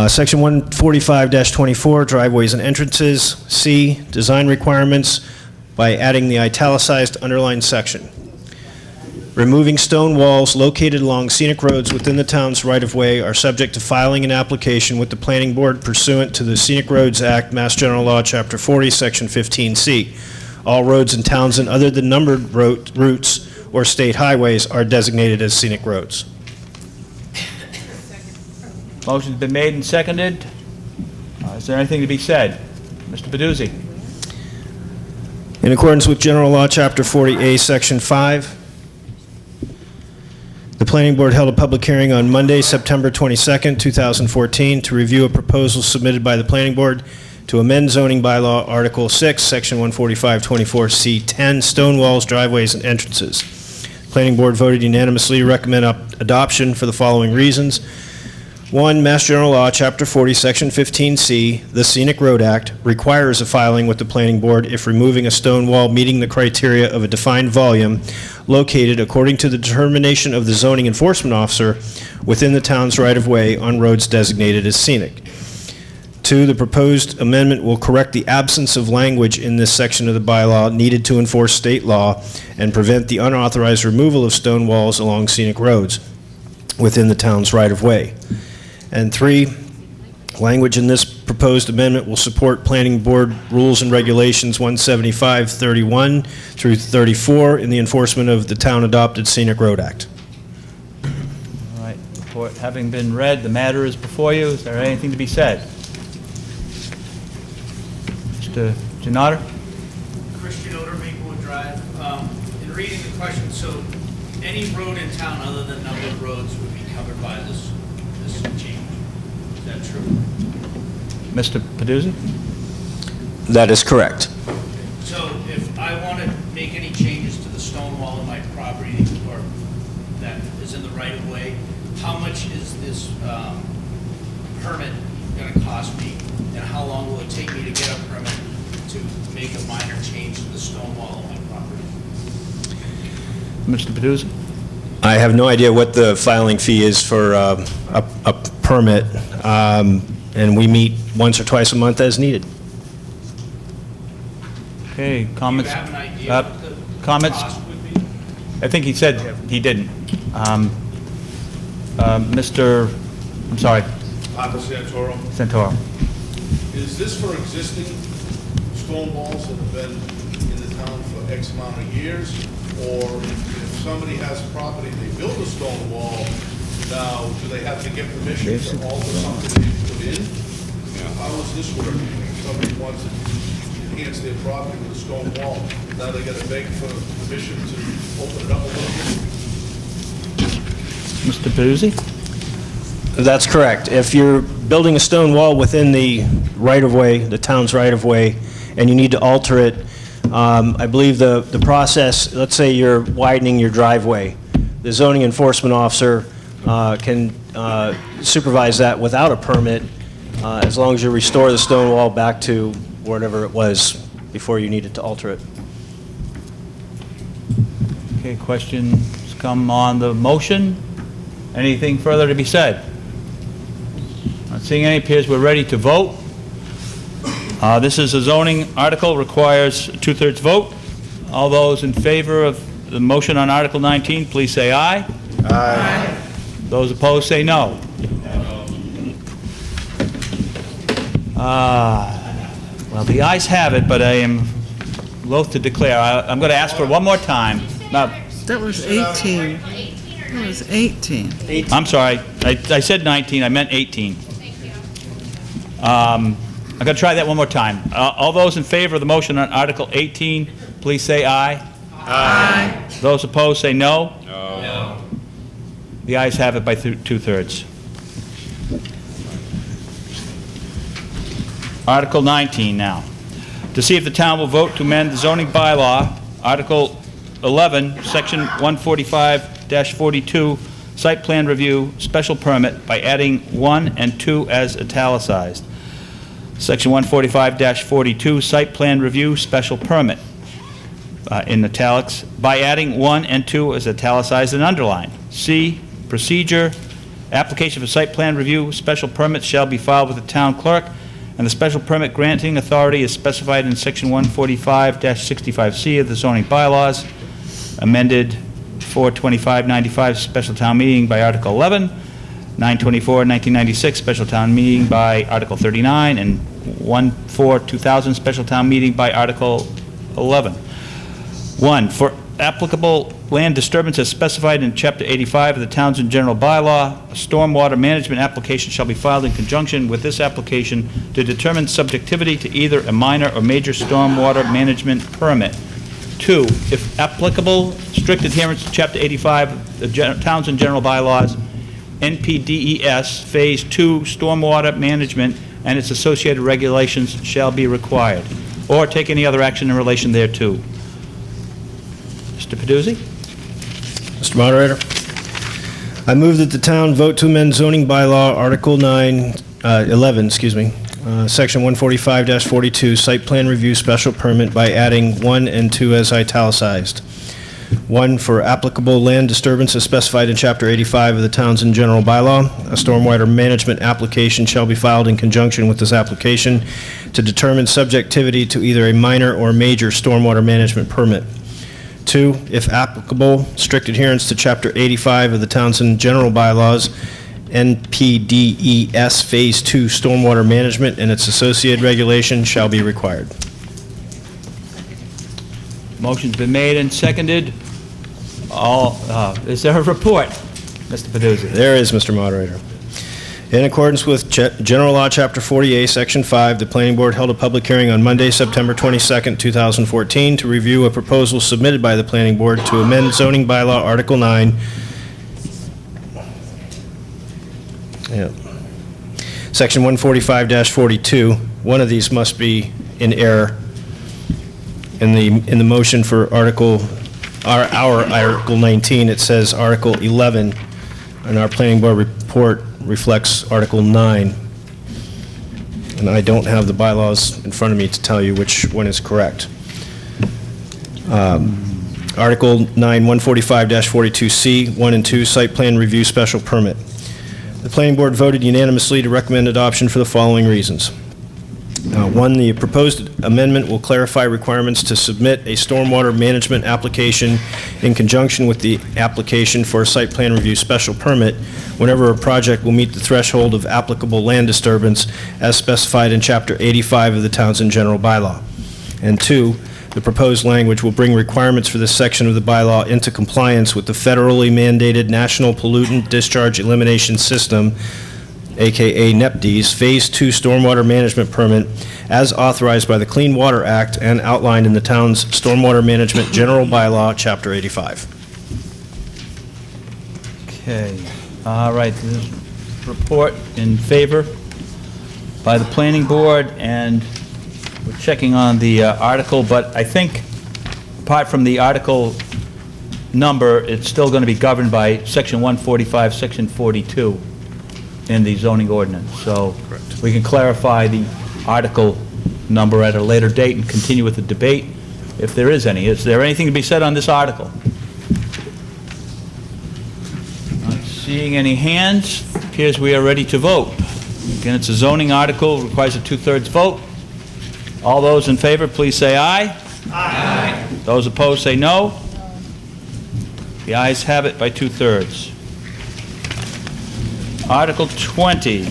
Section 145-24, driveways and entrances. C, design requirements by adding the italicized underlined section. removing stone walls located along scenic roads within the town's right-of-way are subject to filing an application with the planning board pursuant to the Scenic Roads Act, Mass General Law, Chapter 40, Section 15C. All roads in Townsend other than numbered routes or state highways are designated as scenic roads. Motion's been made and seconded. Is there anything to be said? Mr. Peduzzi? In accordance with General Law, Chapter 40A, Section 5, the Planning Board held a public hearing on Monday, September 22nd, 2014, to review a proposal submitted by the Planning Board to amend zoning bylaw Article 6, Section 145-24C10, stone walls, driveways, and entrances. The Planning Board voted unanimously to recommend adoption for the following reasons. 1, Mass General Law, Chapter 40, Section 15C, the Scenic Road Act, requires a filing with the Planning Board if removing a stone wall meeting the criteria of a defined volume located according to the determination of the zoning enforcement officer within the town's right-of-way on roads designated as scenic. 2, the proposed amendment will correct the absence of language in this section of the bylaw needed to enforce state law and prevent the unauthorized removal of stone walls along scenic roads within the town's right-of-way. And 3, language in this proposed amendment will support Planning Board Rules and Regulations 175-31 through 34 in the enforcement of the town-adopted Scenic Road Act. All right, report having been read, the matter is before you. Is there anything to be said? Mr. Janata? Christian Oder, Maplewood Drive. In reading the question, so any road in town other than numbered roads would be covered by this change. Is that true? Mr. Peduzzi? That is correct. So if I want to make any changes to the stone wall in my property or that is in the right of way, how much is this permit going to cost me? And how long will it take me to get a permit to make a minor change to the stone wall on my property? Mr. Peduzzi? I have no idea what the filing fee is for a permit, and we meet once or twice a month as needed. Okay, comments? Do you have an idea what the comments? cost would be? I think he said he didn't. Mr. I'm sorry. Papa Santoro. Santoro. Is this for existing stone walls that have been in the town for X amount of years? Or if somebody has property, they build a stone wall, now do they have to get permission to alter something they put in? How does this work? If somebody wants to enhance their property with a stone wall, now they got to beg for permission to open it up a little bit? Mr. Peduzzi? That's correct. If you're building a stone wall within the right-of-way, the town's right-of-way, and you need to alter it, I believe the process, let's say you're widening your driveway, the zoning enforcement officer can supervise that without a permit as long as you restore the stone wall back to whatever it was before you needed to alter it. Okay, questions come on the motion? Anything further to be said? Not seeing any, appears we're ready to vote. This is a zoning article, requires a 2/3 vote. All those in favor of the motion on Article 19, please say aye. Aye. Those opposed, say no. Well, the ayes have it, but I am loath to declare. I'm going to ask for one more time. Now, That was 18. That was 18. I'm sorry. I said 19. I meant 18. I'm going to try that one more time. All those in favor of the motion on Article 18, please say aye. Aye. Those opposed, say no. No. The ayes have it by 2/3. Article 19 now. To see if the town will vote to amend the zoning bylaw, Article 11, Section 145-42, Site Plan Review, Special Permit, by adding 1 and 2 as italicized. Section 145-42, Site Plan Review, Special Permit, in italics, by adding 1 and 2 as italicized and underlined. C, procedure, application for site plan review, special permit shall be filed with the town clerk, and the special permit granting authority is specified in Section 145-65C of the zoning bylaws, amended 4/25/95 special town meeting by Article 11, 9/24/1996 special town meeting by Article 39, and 1/4/2000 special town meeting by Article 11. 1, for applicable land disturbance as specified in Chapter 85 of the Townsend General Bylaw, a stormwater management application shall be filed in conjunction with this application to determine subjectivity to either a minor or major stormwater management permit. 2, if applicable, strict adherence to Chapter 85 of the Townsend General Bylaws, NPDES Phase 2 stormwater management and its associated regulations shall be required, or take any other action in relation thereto. Mr. Peduzzi? Mr. Moderator, I move that the town vote to amend zoning bylaw Article 11, Section 145-42, site plan review special permit by adding 1 and 2 as italicized. 1, for applicable land disturbance as specified in Chapter 85 of the Townsend General Bylaw, a stormwater management application shall be filed in conjunction with this application to determine subjectivity to either a minor or major stormwater management permit. 2, if applicable, strict adherence to Chapter 85 of the Townsend General Bylaws, NPDES Phase 2 stormwater management and its associated regulation shall be required. Motion's been made and seconded. Is there a report, Mr. Peduzzi? There is, Mr. Moderator. In accordance with General Law, Chapter 48, Section 5, the Planning Board held a public hearing on Monday, September 22nd, 2014, to review a proposal submitted by the Planning Board to amend zoning bylaw Article 9, Section 145-42. One of these must be in error. In the motion for our Article 19, it says Article 11, and our Planning Board report reflects Article 9. And I don't have the bylaws in front of me to tell you which one is correct. Article 9, 145-42C, 1 and 2, site plan review special permit. The Planning Board voted unanimously to recommend adoption for the following reasons. 1, the proposed amendment will clarify requirements to submit a stormwater management application in conjunction with the application for a site plan review special permit whenever a project will meet the threshold of applicable land disturbance as specified in Chapter 85 of the Townsend General Bylaw. And 2, the proposed language will bring requirements for this section of the bylaw into compliance with the federally mandated National Pollutant Discharge Elimination System, aka NEPDES, Phase 2 Stormwater Management Permit, as authorized by the Clean Water Act and outlined in the town's Stormwater Management General Bylaw, Chapter 85. Okay. All right. This is report in favor by the Planning Board, and we're checking on the article, but I think apart from the article number, it's still going to be governed by Section 145, Section 42 in the zoning ordinance. So we can clarify the article number at a later date and continue with the debate if there is any. Is there anything to be said on this article? Not seeing any hands. Appears we are ready to vote. Again, it's a zoning article, requires a 2/3 vote. All those in favor, please say aye. Aye. Those opposed, say no. The ayes have it by 2/3. Article 20,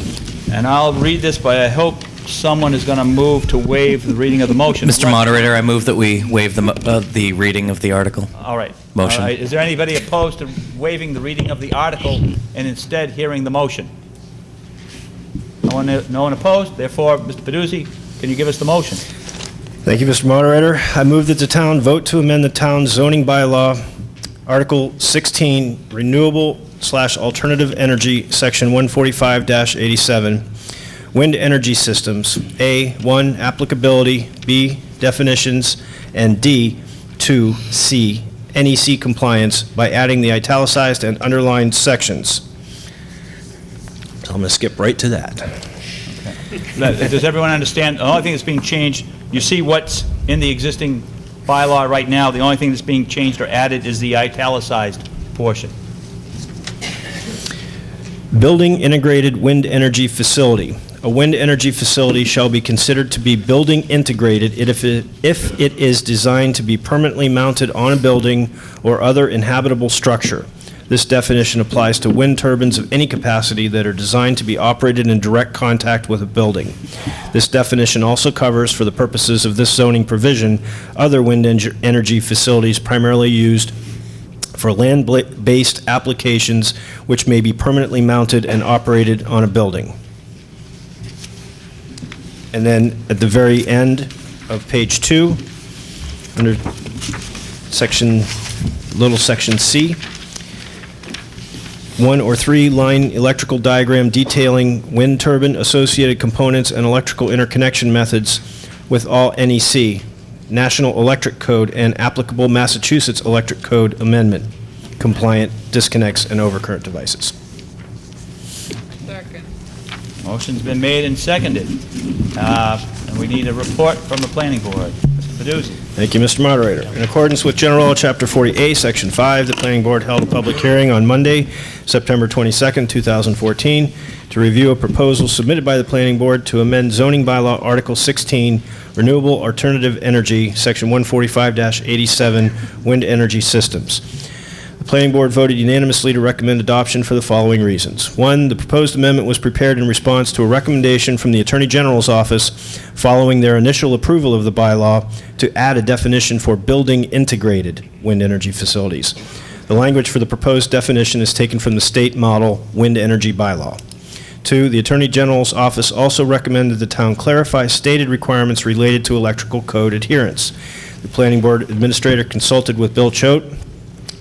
and I'll read this, but I hope someone is going to move to waive the reading of the motion. Mr. Moderator, I move that we waive the reading of the article. All right. Motion. All right. Is there anybody opposed to waiving the reading of the article and instead hearing the motion? No one opposed? Therefore, Mr. Peduzzi, can you give us the motion? Thank you, Mr. Moderator. I move that the town vote to amend the town's zoning bylaw, Article 16, renewable/alternative energy, Section 145-87, wind energy systems. A, 1, applicability, B, definitions, and D, 2, C, NEC compliance by adding the italicized and underlined sections. So I'm going to skip right to that. Okay. Does everyone understand? The only thing that's being changed, you see what's in the existing bylaw right now. The only thing that's being changed or added is the italicized portion. Building integrated wind energy facility. A wind energy facility shall be considered to be building integrated if it is designed to be permanently mounted on a building or other inhabitable structure. This definition applies to wind turbines of any capacity that are designed to be operated in direct contact with a building. This definition also covers, for the purposes of this zoning provision, other wind energy facilities primarily used for land-based applications which may be permanently mounted and operated on a building. And then at the very end of page 2, under section C, 1 or 3 line electrical diagram detailing wind turbine associated components and electrical interconnection methods with all NEC, National Electric Code, and applicable Massachusetts Electric Code amendment compliant disconnects and overcurrent devices. Second. Motion's been made and seconded. And we need a report from the planning board. Mr. Peduzzi. Thank you, Mr. Moderator. In accordance with General Law, Chapter 40A, Section 5, the Planning Board held a public hearing on Monday, September 22nd, 2014, to review a proposal submitted by the Planning Board to amend zoning bylaw Article 16, Renewable Alternative Energy, Section 145-87, Wind Energy Systems. The Planning Board voted unanimously to recommend adoption for the following reasons. 1, the proposed amendment was prepared in response to a recommendation from the Attorney General's office following their initial approval of the bylaw to add a definition for building integrated wind energy facilities. The language for the proposed definition is taken from the state model wind energy bylaw. 2, the Attorney General's office also recommended the town clarify stated requirements related to electrical code adherence. The Planning Board Administrator consulted with Bill Choate,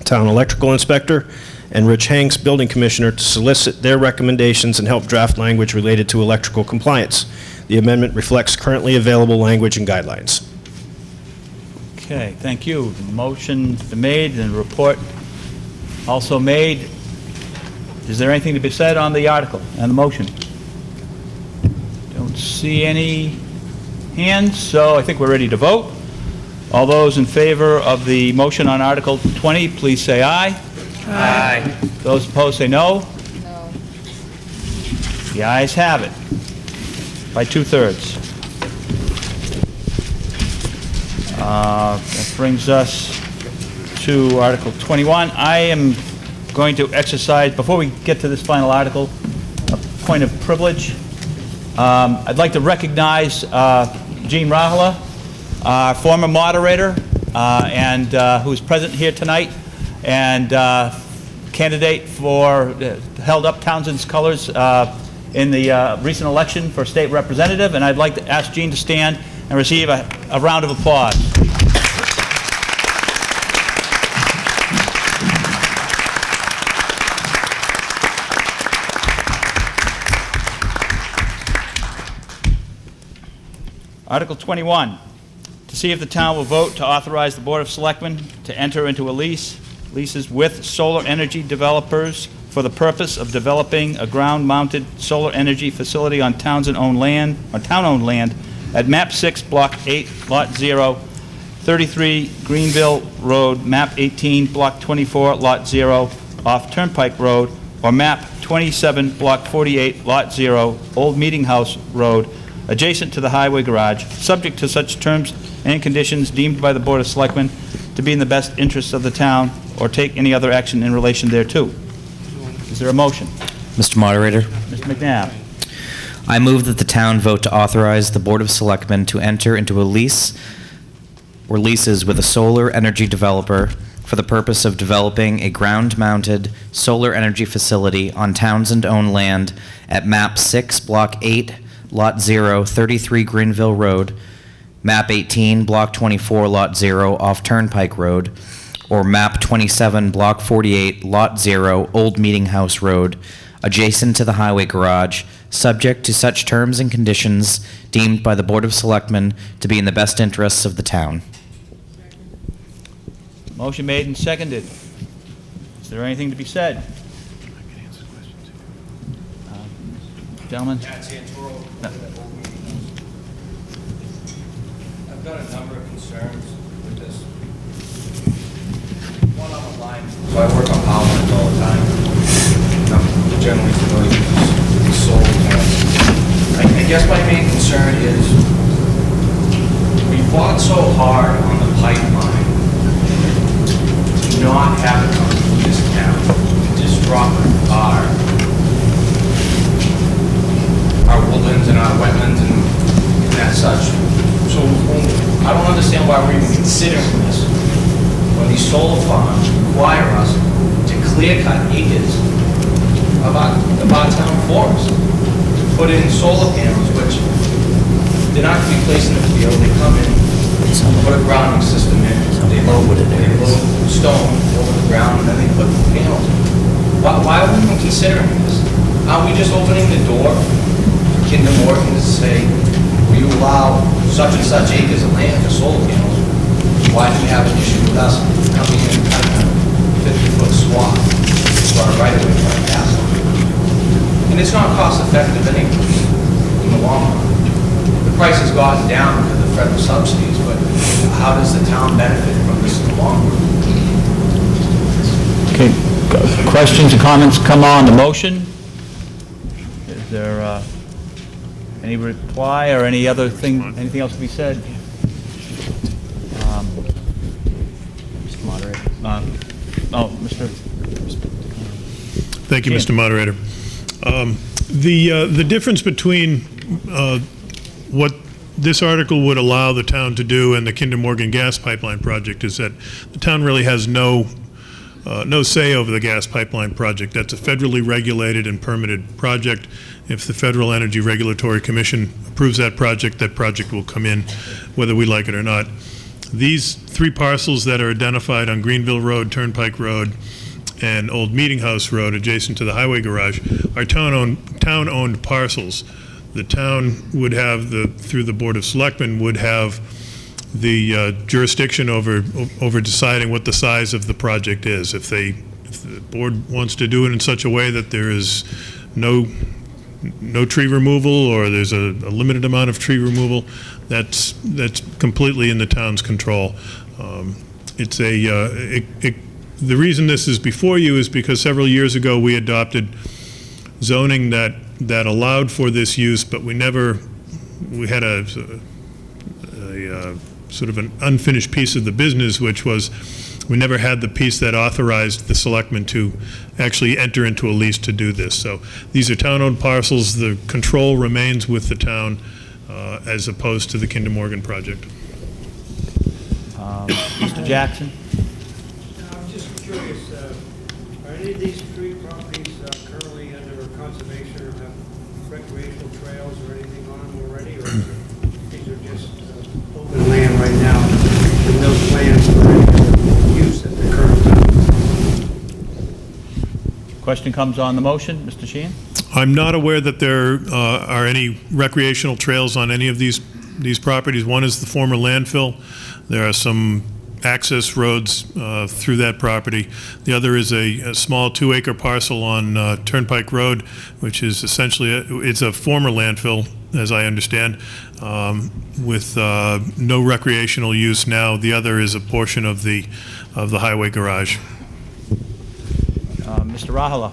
Town Electrical Inspector, and Rich Hanks, Building Commissioner, to solicit their recommendations and help draft language related to electrical compliance. The amendment reflects currently available language and guidelines. Okay, thank you. The motion's been made and the report also made. Is there anything to be said on the article and the motion? Don't see any hands, so I think we're ready to vote. All those in favor of the motion on Article 20, please say aye. Aye. Those opposed say no. No. The ayes have it by 2/3. That brings us to Article 21. I am going to exercise, before we get to this final article, a point of privilege. I'd like to recognize Jean Rahala, our former moderator, and who's present here tonight, and candidate for, held up Townsend's colors in the recent election for state representative, and I'd like to ask Jean to stand and receive a round of applause. Article 21. To see if the town will vote to authorize the Board of Selectmen to enter into leases with solar energy developers for the purpose of developing a ground-mounted solar energy facility on Townsend-owned land, or town-owned land, at Map 6, Block 8, Lot 0, 33 Greenville Road, Map 18, Block 24, Lot 0, off Turnpike Road, or Map 27, Block 48, Lot 0, Old Meeting House Road, adjacent to the highway garage, subject to such terms and conditions deemed by the Board of Selectmen to be in the best interests of the town, or take any other action in relation thereto. Is there a motion? Mr. Moderator, Mr. McNabb. I move that the town vote to authorize the Board of Selectmen to enter into a lease or leases with a solar energy developer for the purpose of developing a ground-mounted solar energy facility on Townsend-owned land at Map 6, Block 8, Lot 0, 33 Greenville Road, Map 18, Block 24, Lot 0, off Turnpike Road, or Map 27, Block 48, Lot 0, Old Meeting House Road, adjacent to the highway garage, subject to such terms and conditions deemed by the Board of Selectmen to be in the best interests of the town. Motion made and seconded. Is there anything to be said? Gentlemen? I've got a number of concerns with this. One on the line, so I work on power lines all the time. I'm generally familiar with these solar panels. I guess my main concern is we fought so hard on the pipeline to not have it come through this town, to disrupt our woodlands and our wetlands and that such. So I don't understand why we're even considering this. When these solar farms require us to clear cut acres of our town forest, to put in solar panels, which they're not going to be placed in the field. They come in, put a grounding system in, they load stone over the ground, and then they put the panels in. Why are we even considering this? Aren't we just opening the door for Kinder Morgan to say, will you allow such and such acres of land for solar panels? Why do we have an issue with us coming in and cutting a 50-foot swath for our right-of-way for our gas line? And it's not cost-effective anyway in the long run. The price has gotten down because of federal subsidies, but how does the town benefit from this in the long run? Okay, questions or comments come on the motion? Is there any reply or any other thing, anything else to be said? Mr. Moderator. Thank you, Mr. Moderator. The difference between what this article would allow the town to do and the Kinder Morgan gas pipeline project is that the town really has no say over the gas pipeline project. That's a federally regulated and permitted project. If the Federal Energy Regulatory Commission approves that project will come in whether we like it or not. These 3 parcels that are identified on Greenville Road, Turnpike Road, and Old Meeting House Road adjacent to the highway garage are town-owned parcels. The town would have, through the Board of Selectmen, would have the jurisdiction over deciding what the size of the project is. If the board wants to do it in such a way that there is no tree removal, or there's a limited amount of tree removal, that's completely in the town's control. The reason this is before you is because several years ago we adopted zoning that allowed for this use, but we had a sort of an unfinished piece of the business, which was we never had the piece that authorized the selectmen to actually enter into a lease to do this. So these are town-owned parcels. The control remains with the town as opposed to the Kinder Morgan project. Mr. Jackson? I'm just curious, are any of these 3 properties currently under conservation or have recreational trails or anything on them already, or these are just open land right now with no plans for any use at the current time? Question comes on the motion. Mr. Sheehan? I'm not aware that there are any recreational trails on any of these properties. One is the former landfill. There are some access roads through that property. The other is a small 2-acre parcel on Turnpike Road, which is essentially it's a former landfill, as I understand, with no recreational use now. The other is a portion of the highway garage. Mr. Rahala?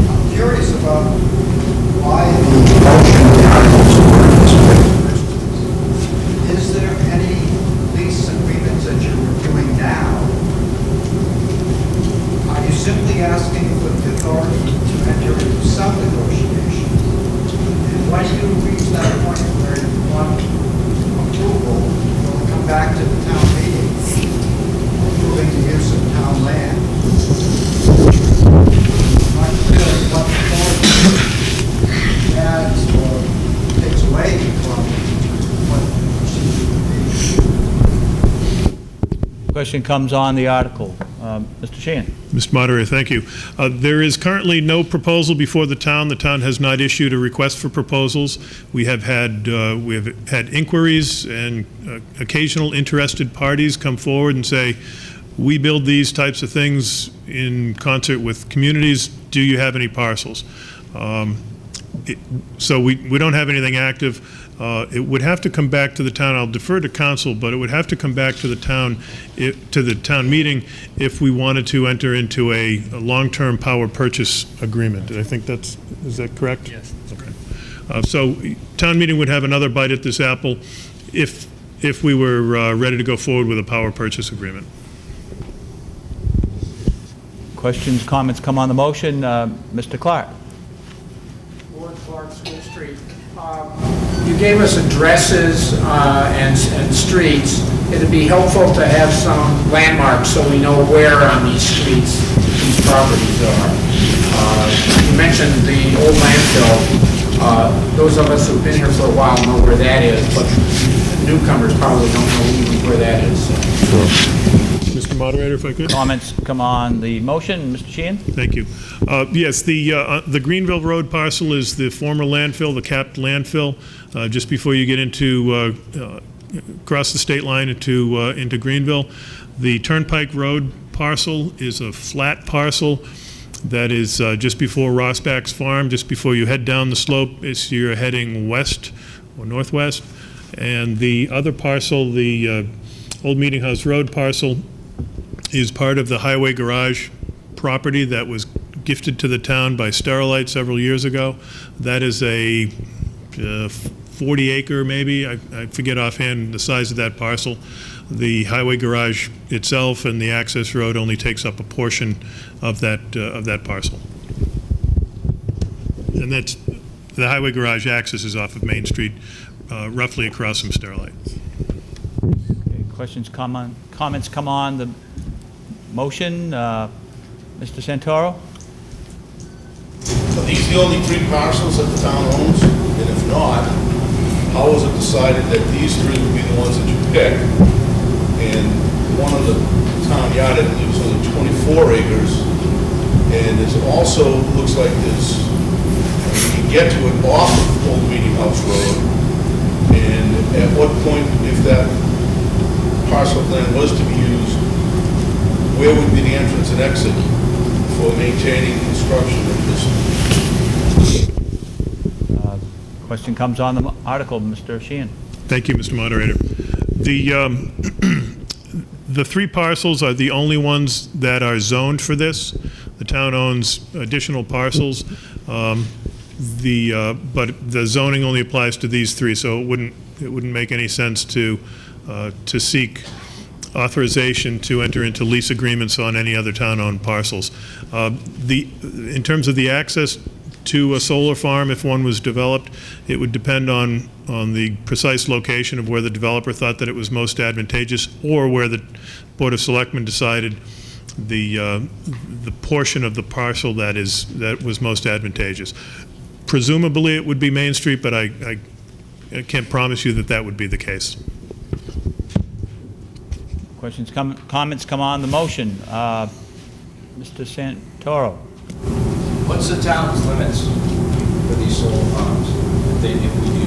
I'm curious about why the motion articles were this way in the first place. Is there any lease agreements that you're reviewing now? Are you simply asking for the authority to enter into some negotiation? And when you reach that point where you want approval, you'll come back to the town meeting approving the use of town land. Not clear what authority adds or takes away from what the procedure would be. Question comes on the article. Mr. Sheehan? Mr. Moderator, thank you. There is currently no proposal before the town. The town has not issued a request for proposals. We have had inquiries, and occasional interested parties come forward and say, we build these types of things in concert with communities. Do you have any parcels? So we don't have anything active. It would have to come back to the town. I'll defer to council, but it would have to come back to the town, to the town meeting, if we wanted to enter into a long-term power purchase agreement. I think is that correct? Yes. Okay. So town meeting would have another bite at this apple if we were ready to go forward with a power purchase agreement. Questions, comments come on the motion. Mr. Clark. Ward Clark, School Street. You gave us addresses and streets. It'd be helpful to have some landmarks so we know where on these streets these properties are. You mentioned the old landfill. Those of us who've been here for a while know where that is, but newcomers probably don't know even where that is. Sure. Mr. Moderator, if I could. Comments come on the motion. Mr. Sheehan? Thank you. Yes, the Greenville Road parcel is the former landfill, the capped landfill, just before you get into across the state line into Greenville. The Turnpike Road parcel is a flat parcel that is just before Rossback's farm, just before you head down the slope. You're heading west or northwest. And the other parcel, the Old Meeting House Road parcel, is part of the highway garage property that was gifted to the town by Sterilite several years ago. That is a 40-acre, maybe, I forget offhand the size of that parcel. The highway garage itself and the access road only takes up a portion of that parcel. And that's, the highway garage access is off of Main Street, roughly across from Sterilite. Okay, questions, comments come on the motion. Mr. Santoro? Are these the only 3 parcels that the town owns? And if not, how was it decided that these 3 would be the ones that you pick? And one of the town yard, I believe, is only 24 acres. And it also looks like there's, you can get to it off of Old Meeting House Road. And at what point, if that parcel of land was to be used, where would be the entrance and exit for maintaining construction of this? Question comes on the article. Mr. Sheehan. Thank you, Mr. Moderator. The 3 parcels are the only ones that are zoned for this. The town owns additional parcels, but the zoning only applies to these 3, so it wouldn't make any sense to seek authorization to enter into lease agreements on any other town-owned parcels. In terms of the access to a solar farm, if one was developed, it would depend on the precise location of where the developer thought that it was most advantageous, or where the Board of Selectmen decided the portion of the parcel that was most advantageous. Presumably, it would be Main Street, but I can't promise you that that would be the case. Questions, comments come on the motion. Mr. Santoro. What's the town's limits for these solar farms, if we do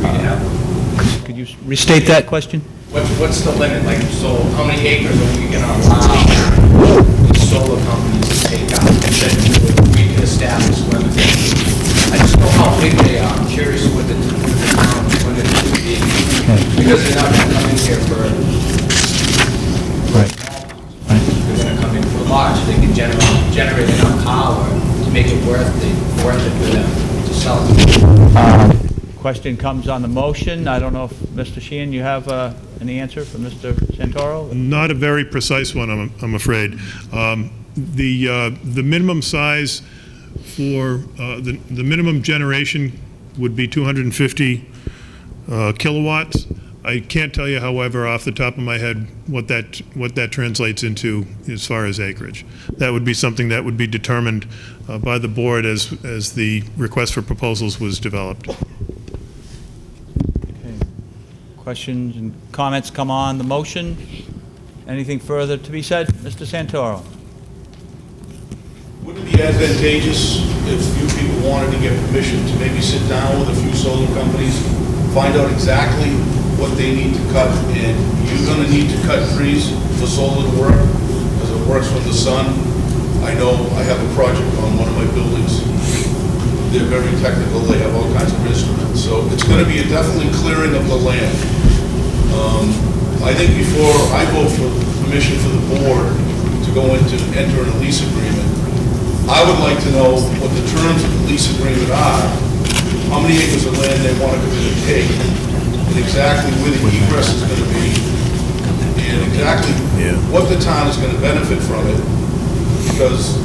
have them? Could you restate that question? What's the limit? Like, so how many acres are we going to allow these solar companies to take out? That we can establish limits. I just know how big they are. I'm curious what the town's limit would be. Because they're not going to come in here for right. They're going to come in for large. They can generate enough power to make it worth it for them to sell it. Question comes on the motion. I don't know if, Mr. Sheehan, you have any answer from Mr. Santoro? Not a very precise one, I'm afraid. The minimum size for the minimum generation would be 250 kilowatts. I can't tell you, however, off the top of my head what that translates into as far as acreage. That would be something that would be determined by the board as the request for proposals was developed. Questions and comments come on the motion. Anything further to be said? Mr. Santoro. Would it be advantageous if you people wanted to get permission to maybe sit down with a few solar companies, find out exactly what they need to cut, and you're going to need to cut trees for solar to work, because it works from the sun. I know I have a project on one of my buildings they're very technical, they have all kinds of instruments. So it's going to be definitely clearing of the land. I think before I vote for permission for the board to go into, enter in a lease agreement, I would like to know what the terms of the lease agreement are, how many acres of land they want to come in and take, and exactly where the egress is going to be, and exactly what the town is going to benefit from it, because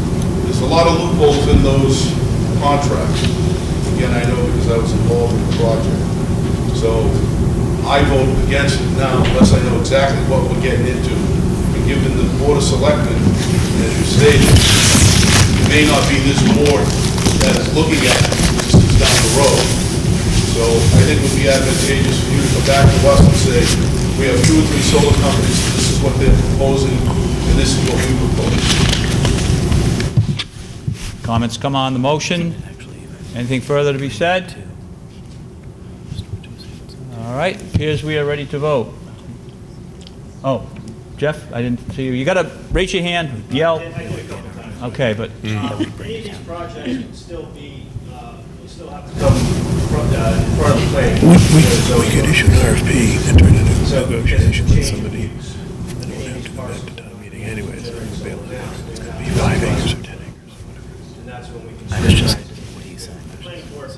there's a lot of loopholes in those contracts. Again, I know because I was involved in the project. So I vote against it now unless I know exactly what we're getting into. And given the Board of Selectmen, as you stated, it may not be this board that is looking at it, this is down the road. So I think it would be advantageous for you to come back to us and say, we have 2 or 3 solar companies, this is what they're proposing, and this is what we propose. Comments come on the motion? Anything further to be said? All right, appears we are ready to vote. Oh, Jeff, I didn't see you. You got to raise your hand, yell. Okay, but... Any of these projects can still be, will still have to come in front of the planning. We could issue an RFP and turn it into negotiation with somebody. Then it would have to go back to town meeting anyways. It would be 5 acres or 10 acres. And that's when we can... It's just what he said. The planning board,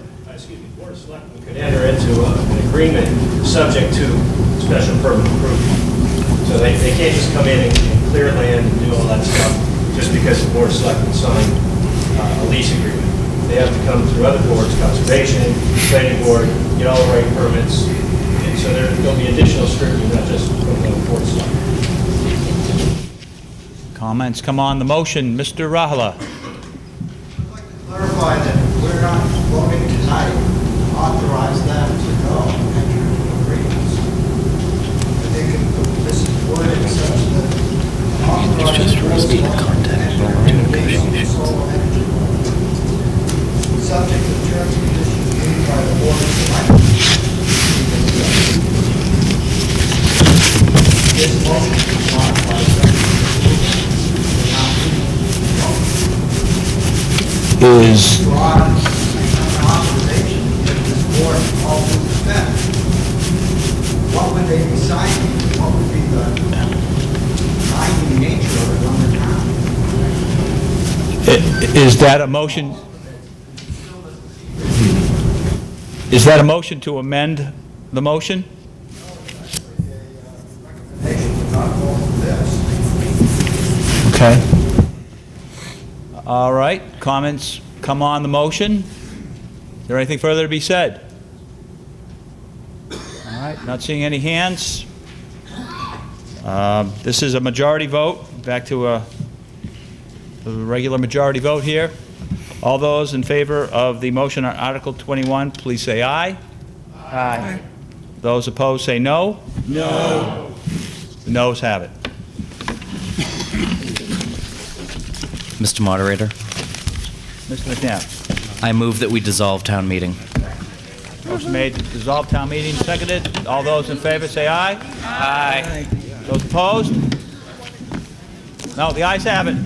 Board of Selectmen could enter into an agreement subject to special permit approval. So they can't just come in and clear land and do all that stuff just because the Board of Selectmen signed a lease agreement. They have to come through other boards, conservation, planning board, get all the right permits. And so there'll be additional scrutiny, not just from the Board of Selectmen. Comments come on the motion. Mr. Rahala. Clarify that we're not voting tonight to authorize them to go enter into agreements. I think this is worded such that It's just to restate the context of our negotiations. Subject to terms and conditions given by the Board of Selectmen. This motion is modified Is broad authorization to give this board all due respect. What would they be signing? What would be the binding nature of it on the town? Is that a motion? Is that a motion to amend the motion? Okay. All right, comments come on the motion. Is there anything further to be said? All right, not seeing any hands. This is a majority vote. Back to a regular majority vote here. All those in favor of the motion on Article 21, please say aye. Aye. Those opposed say no. No. The noes have it. Mr. Moderator, Mr. McNabb. I move that we dissolve town meeting. Motion made to dissolve town meeting, seconded. All those in favor say aye. Aye. Those opposed? No, the ayes have it.